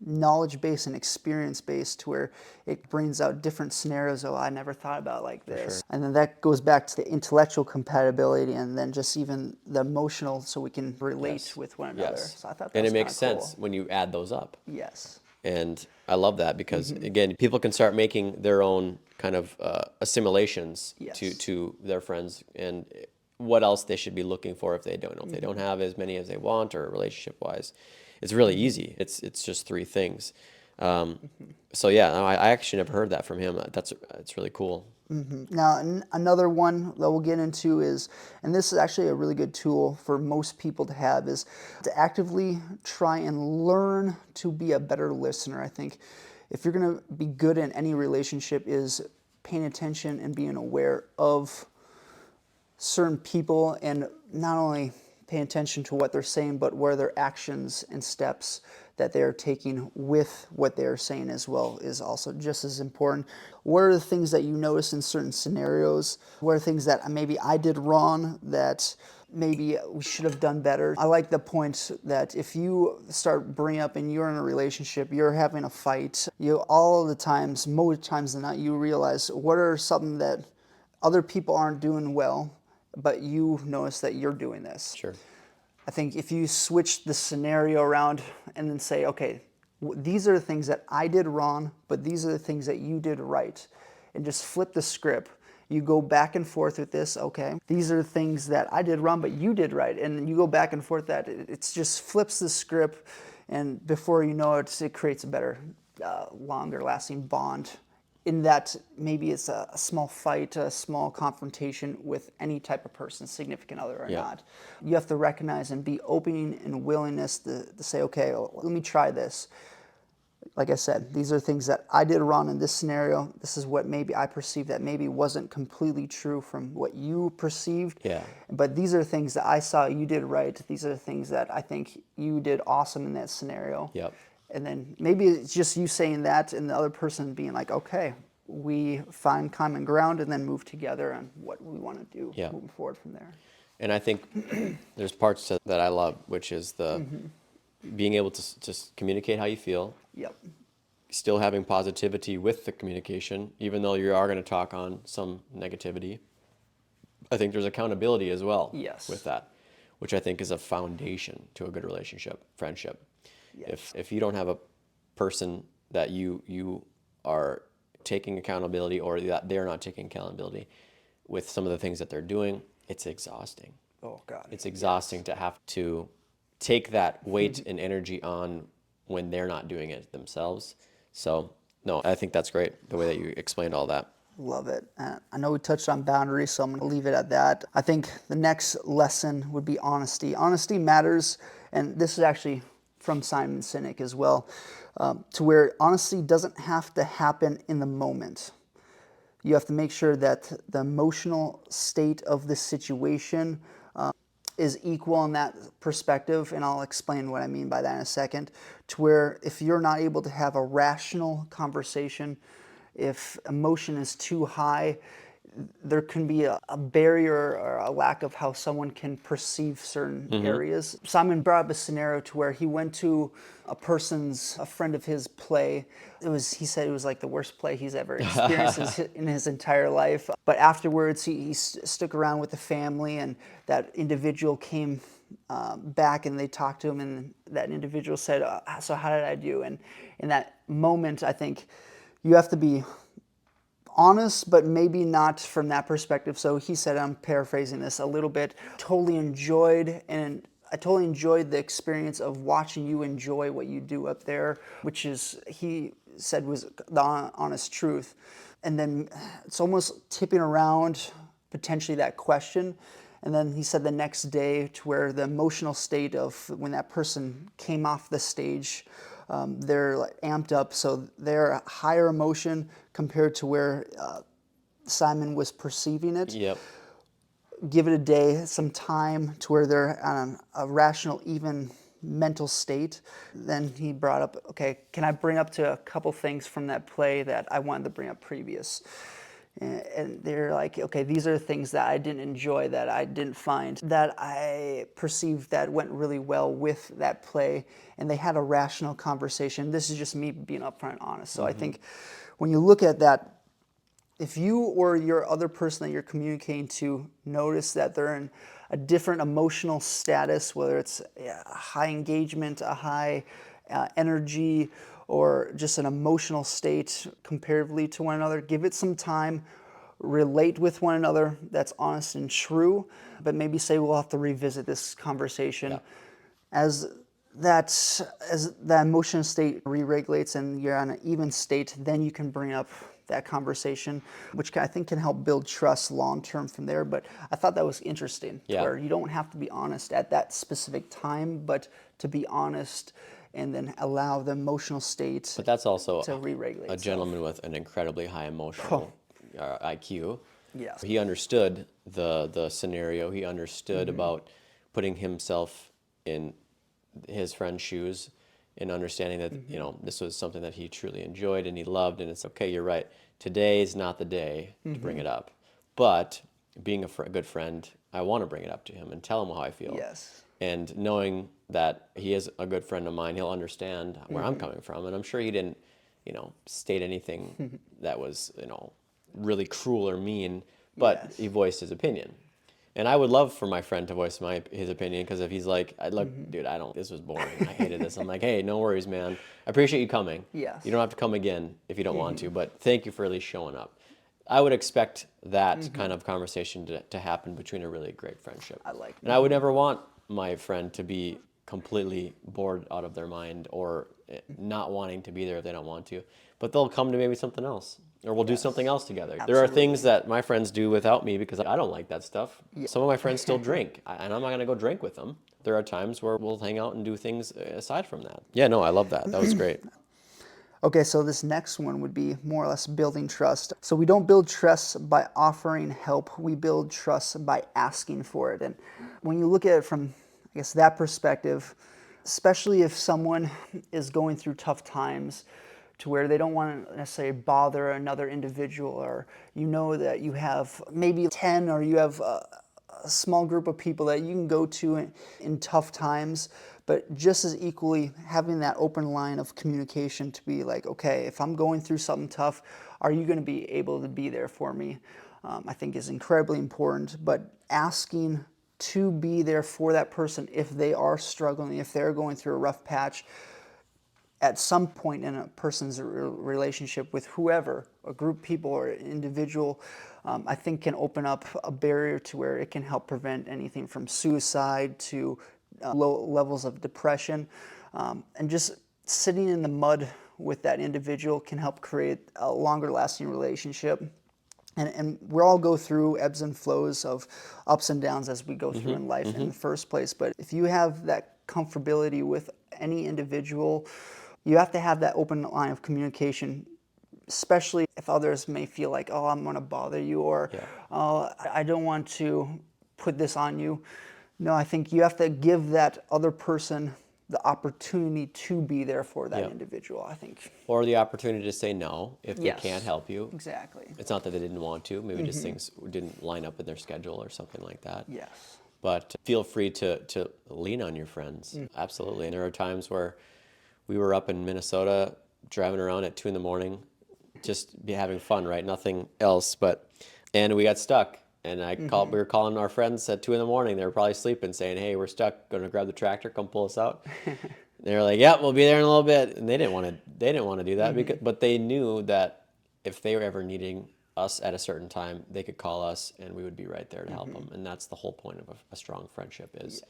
[SPEAKER 1] knowledge base and experience base to where it brings out different scenarios. Oh, I never thought about like this. And then that goes back to the intellectual compatibility and then just even the emotional, so we can relate with one another.
[SPEAKER 2] Yes.
[SPEAKER 1] So I thought that
[SPEAKER 2] and
[SPEAKER 1] was
[SPEAKER 2] it makes
[SPEAKER 1] kinda
[SPEAKER 2] sense
[SPEAKER 1] cool.
[SPEAKER 2] when you add those up.
[SPEAKER 1] Yes.
[SPEAKER 2] And I love that because, again, people can start making their own kind of assimilations
[SPEAKER 1] Yes.
[SPEAKER 2] to their friends and what else they should be looking for if they don't know. If they don't have as many as they want or relationship-wise, it's really easy. It's just three things. So, yeah, no, I actually never heard that from him. It's really cool.
[SPEAKER 1] Now, another one that we'll get into is, and this is actually a really good tool for most people to have, is to actively try and learn to be a better listener. I think if you're going to be good in any relationship, is paying attention and being aware of certain people and not only paying attention to what they're saying, but where their actions and steps that they're taking with what they're saying as well is also just as important. What are the things that you notice in certain scenarios? What are things that maybe I did wrong that maybe we should have done better? I like the point that if you start bringing up and you're in a relationship, you're having a fight, all the times, most times than not, you realize what are something that other people aren't doing well, but you notice that you're doing this.
[SPEAKER 2] Sure.
[SPEAKER 1] I think if you switch the scenario around and then say, okay, these are the things that I did wrong, but these are the things that you did right, and just flip the script. You go back and forth with this, okay, these are the things that I did wrong, but you did right. And you go back and forth that, it just flips the script, and before you know it, it creates a better, longer lasting bond. In that maybe it's a small fight, a small confrontation with any type of person, significant other or not. You have to recognize and be open and willingness to say, okay, well, let me try this. Like I said, these are things that I did wrong in this scenario. This is what maybe I perceived that maybe wasn't completely true from what you perceived.
[SPEAKER 2] Yeah.
[SPEAKER 1] But these are things that I saw you did right. These are the things that I think you did awesome in that scenario.
[SPEAKER 2] Yep.
[SPEAKER 1] And then maybe it's just you saying that and the other person being like, okay, we find common ground and then move together on what we want to do moving forward from there.
[SPEAKER 2] And I think there's parts that I love, which is the being able to just communicate how you feel.
[SPEAKER 1] Yep.
[SPEAKER 2] Still having positivity with the communication, even though you are going to talk on some negativity. I think there's accountability as well with that, which I think is a foundation to a good relationship, friendship. Yes. If you don't have a person that you are taking accountability or that they're not taking accountability with some of the things that they're doing, it's exhausting.
[SPEAKER 1] Oh, God.
[SPEAKER 2] It's exhausting to have to take that weight and energy on when they're not doing it themselves. So, no, I think that's great, the way that you explained all that.
[SPEAKER 1] Love it. I know we touched on boundaries, so I'm going to leave it at that. I think the next lesson would be honesty. Honesty matters, and this is actually from Simon Sinek as well, to where honesty doesn't have to happen in the moment. You have to make sure that the emotional state of the situation is equal in that perspective, and I'll explain what I mean by that in a second, to where if you're not able to have a rational conversation, if emotion is too high, there can be a barrier or a lack of how someone can perceive certain areas. Simon brought up a scenario to where he went to a friend of his play. He said it was like the worst play he's ever experienced in his entire life. But afterwards, he stuck around with the family, and that individual came back and they talked to him, and that individual said, so how did I do? And in that moment, I think you have to be honest, but maybe not from that perspective. So he said, I'm paraphrasing this a little bit, I totally enjoyed the experience of watching you enjoy what you do up there, which is, he said, was the honest truth. And then it's almost tipping around potentially that question. And then he said the next day, to where the emotional state of when that person came off the stage, they're like amped up, so they're higher emotion compared to where Simon was perceiving it.
[SPEAKER 2] Yep.
[SPEAKER 1] give it a day, some time to where they're on a rational, even mental state. Then he brought up, okay, can I bring up to a couple things from that play that I wanted to bring up previous? And they're like, okay, these are the things that I didn't enjoy, that I didn't find, that I perceived that went really well with that play. And they had a rational conversation. This is just me being upfront and honest. So I think when you look at that, if you or your other person that you're communicating to notice that they're in a different emotional status, whether it's a high engagement, a high energy, or just an emotional state comparatively to one another, give it some time, relate with one another that's honest and true, but maybe say we'll have to revisit this conversation. As that emotional state re-regulates and you're on an even state, then you can bring up that conversation, which I think can help build trust long-term from there. But I thought that was interesting, where you don't have to be honest at that specific time, but to be honest and then allow the emotional state
[SPEAKER 2] But that's also
[SPEAKER 1] to re-regulate
[SPEAKER 2] a
[SPEAKER 1] itself.
[SPEAKER 2] gentleman with an incredibly high emotional IQ.
[SPEAKER 1] Yes.
[SPEAKER 2] He understood the scenario. He understood about putting himself in his friend's shoes and understanding that, you know, this was something that he truly enjoyed and he loved. And it's okay, you're right. Today is not the day to bring it up. But being a good friend, I want to bring it up to him and tell him how I feel.
[SPEAKER 1] Yes.
[SPEAKER 2] And knowing that he is a good friend of mine, he'll understand where I'm coming from. And I'm sure he didn't, you know, state anything that was, you know, really cruel or mean, but he voiced his opinion. And I would love for my friend to voice his opinion, because if he's like, look, dude, this was boring. I hated this. I'm like, hey, no worries, man. I appreciate you coming.
[SPEAKER 1] Yes.
[SPEAKER 2] You don't have to come again if you don't want to, but thank you for at least showing up. I would expect that kind of conversation to happen between a really great friendship.
[SPEAKER 1] I like
[SPEAKER 2] And I would never want my friend to be completely bored out of their mind or not wanting to be there if they don't want to. But they'll come to maybe something else, or we'll do something else together.
[SPEAKER 1] Absolutely.
[SPEAKER 2] There are things that my friends do without me because I don't like that stuff. Some of my friends still drink, and I'm not going to go drink with them. There are times where we'll hang out and do things aside from that. Yeah, no, I love that. That was great.
[SPEAKER 1] Okay, so this next one would be more or less building trust. So we don't build trust by offering help. We build trust by asking for it. And when you look at it from, I guess, that perspective, especially if someone is going through tough times to where they don't want to necessarily bother another individual, or you know that you have maybe 10 or you have a small group of people that you can go to in tough times, but just as equally having that open line of communication to be like, okay, if I'm going through something tough, are you going to be able to be there for me? I think is incredibly important. But asking to be there for that person if they are struggling, if they're going through a rough patch, at some point in a person's relationship with whoever, a group of people or an individual, I think can open up a barrier to where it can help prevent anything from suicide to low levels of depression. And just sitting in the mud with that individual can help create a longer lasting relationship. And we all go through ebbs and flows of ups and downs as we go through in life in the first place. But if you have that comfortability with any individual, you have to have that open line of communication, especially if others may feel like, oh, I'm going to bother you, or oh, I don't want to put this on you. No, I think you have to give that other person the opportunity to be there for that individual, I think.
[SPEAKER 2] Or the opportunity to say no if they can't help you.
[SPEAKER 1] Exactly.
[SPEAKER 2] It's not that they didn't want to. Maybe just things didn't line up in their schedule or something like that.
[SPEAKER 1] Yes.
[SPEAKER 2] But feel free to lean on your friends. Absolutely. And there are times where we were up in Minnesota driving around at 2 a.m, just be having fun, right? Nothing else. And we got stuck. And we were calling our friends at 2 a.m. They were probably sleeping, saying, hey, we're stuck. Going to grab the tractor, come pull us out. They were like, yep, we'll be there in a little bit. And they didn't want to do that, but they knew that if they were ever needing us at a certain time, they could call us and we would be right there to help them. And that's the whole point of a strong friendship, is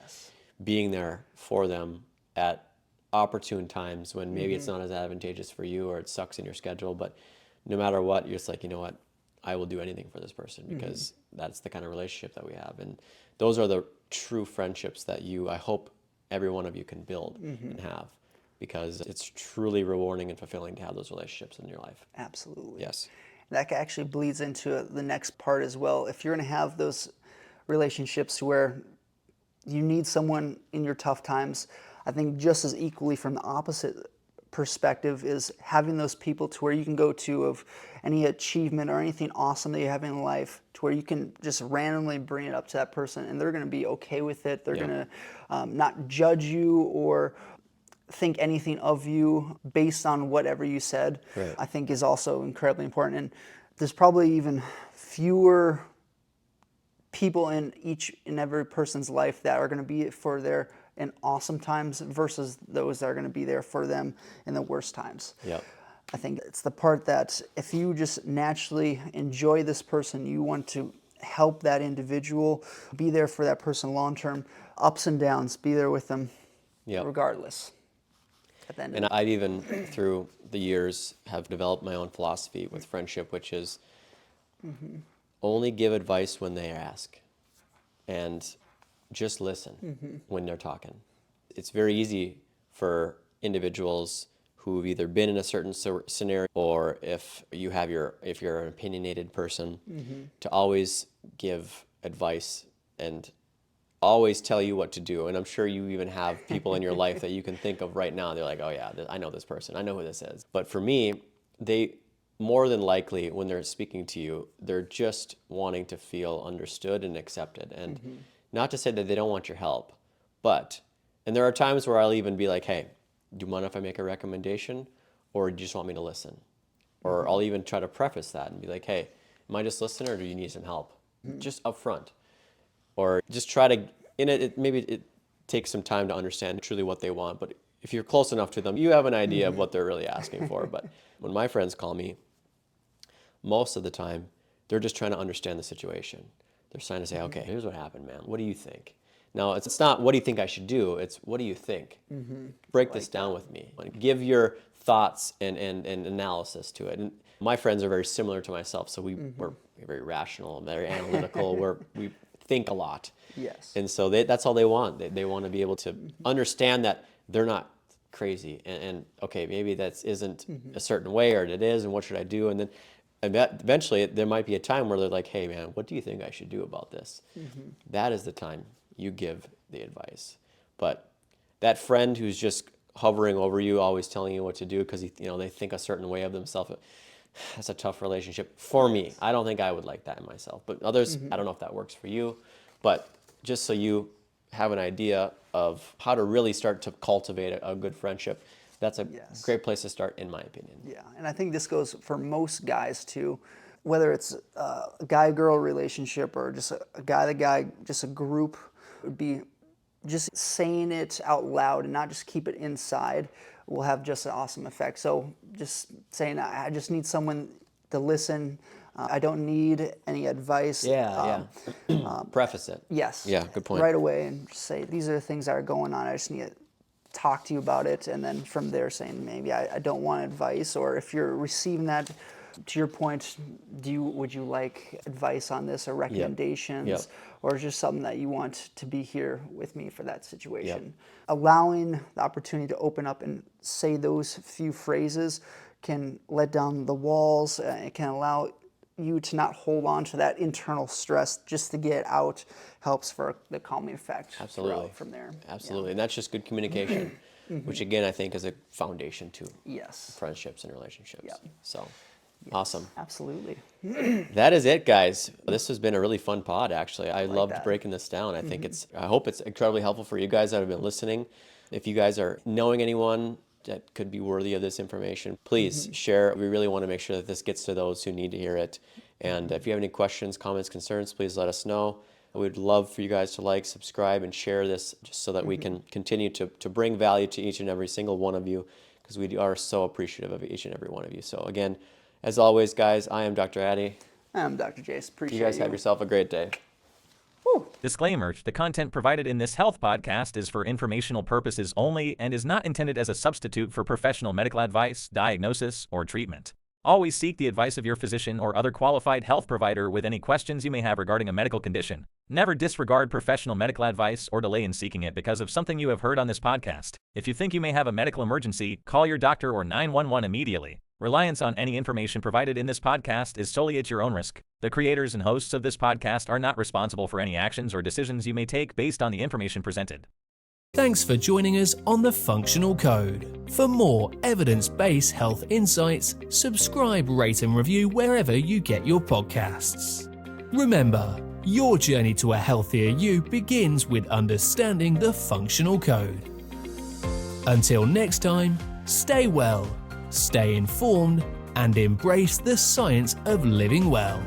[SPEAKER 2] being there for them at opportune times when maybe it's not as advantageous for you or it sucks in your schedule. But no matter what, you're just like, you know what? I will do anything for this person, because that's the kind of relationship that we have. And those are the true friendships that I hope every one of you can build and have, because it's truly rewarding and fulfilling to have those relationships in your life.
[SPEAKER 1] Absolutely.
[SPEAKER 2] Yes.
[SPEAKER 1] That actually bleeds into the next part as well. If you're going to have those relationships where you need someone in your tough times. I think just as equally from the opposite perspective is having those people to where you can go to of any achievement or anything awesome that you have in life, to where you can just randomly bring it up to that person and they're going to be okay with it. They're going to not judge you or think anything of you based on whatever you said.
[SPEAKER 2] Right.
[SPEAKER 1] I think is also incredibly important. And there's probably even fewer people in each and every person's life that are going to be for their in awesome times versus those that are going to be there for them in the worst times.
[SPEAKER 2] Yep.
[SPEAKER 1] I think it's the part that if you just naturally enjoy this person, you want to help that individual, be there for that person long term, ups and downs, be there with them regardless.
[SPEAKER 2] And I've even, through the years, have developed my own philosophy with friendship, which is only give advice when they ask. And just listen when they're talking. It's very easy for individuals who've either been in a certain scenario or if you're an opinionated person to always give advice and always tell you what to do. And I'm sure you even have people in your life that you can think of right now. They're like, oh yeah, I know this person. I know who this is. But for me, they more than likely when they're speaking to you, they're just wanting to feel understood and accepted. And not to say that they don't want your help, and there are times where I'll even be like, hey, do you mind if I make a recommendation, or do you just want me to listen? Or I'll even try to preface that and be like, hey, am I just listening or do you need some help? Just up front. Or just try to, maybe it takes some time to understand truly what they want, but if you're close enough to them, you have an idea of what they're really asking for. But when my friends call me, most of the time, they're just trying to understand the situation. They're trying to say, okay, here's what happened, man. What do you think? Now, it's not what do you think I should do, it's what do you think? Break this down with me. Give your thoughts and analysis to it. And my friends are very similar to myself, so we're very rational, very analytical, we think a lot.
[SPEAKER 1] Yes.
[SPEAKER 2] And so that's all they want. They want to be able to understand that they're not crazy and okay, maybe that isn't a certain way or it is, and what should I do? And then eventually there might be a time where they're like, hey man, what do you think I should do about this? That is the time you give the advice. But that friend who's just hovering over you, always telling you what to do because they think a certain way of themselves, that's a tough relationship for me. I don't think I would like that in myself. But others, I don't know if that works for you. But just so you have an idea of how to really start to cultivate a good friendship, that's a great place to start, in my opinion.
[SPEAKER 1] Yeah, and I think this goes for most guys too, whether it's a guy-girl relationship or just a guy-to-guy, just a group, would be just saying it out loud and not just keep it inside will have just an awesome effect. So just saying, I just need someone to listen. I don't need any advice.
[SPEAKER 2] Preface it.
[SPEAKER 1] Yes.
[SPEAKER 2] Yeah, good point.
[SPEAKER 1] Right away and just say, these are the things that are going on. I just need to talk to you about it. And then from there saying, maybe I don't want advice. Or if you're receiving that, to your point, would you like advice on this or recommendations or just something that you want to be here with me for that situation? Allowing the opportunity to open up and say those few phrases can let down the walls. It can allow you to not hold on to that internal stress. Just to get out helps for the calming effect.
[SPEAKER 2] Absolutely.
[SPEAKER 1] From there.
[SPEAKER 2] Absolutely. And that's just good communication, which again, I think is a foundation to friendships and relationships. So awesome.
[SPEAKER 1] Absolutely.
[SPEAKER 2] That is it, guys. This has been a really fun pod, actually. I loved breaking this down. I think I hope it's incredibly helpful for you guys that have been listening. If you guys are knowing anyone that could be worthy of this information, please share. We really want to make sure that this gets to those who need to hear it. And if you have any questions, comments, concerns, please let us know. We'd love for you guys to like, subscribe, and share this just so that we can continue to bring value to each and every single one of you, because we are so appreciative of each and every one of you. So again, as always, guys, I am Dr. Addy.
[SPEAKER 1] I'm Dr. Jace. Appreciate
[SPEAKER 2] you. Guys have yourself a great day.
[SPEAKER 4] Disclaimer, the content provided in this health podcast is for informational purposes only and is not intended as a substitute for professional medical advice, diagnosis, or treatment. Always seek the advice of your physician or other qualified health provider with any questions you may have regarding a medical condition. Never disregard professional medical advice or delay in seeking it because of something you have heard on this podcast. If you think you may have a medical emergency, call your doctor or 911 immediately. Reliance on any information provided in this podcast is solely at your own risk. The creators and hosts of this podcast are not responsible for any actions or decisions you may take based on the information presented.
[SPEAKER 3] Thanks for joining us on The Functional Code. For more evidence-based health insights, subscribe, rate and review wherever you get your podcasts. Remember, your journey to a healthier you begins with understanding the functional code. Until next time, stay well, stay informed, and embrace the science of living well.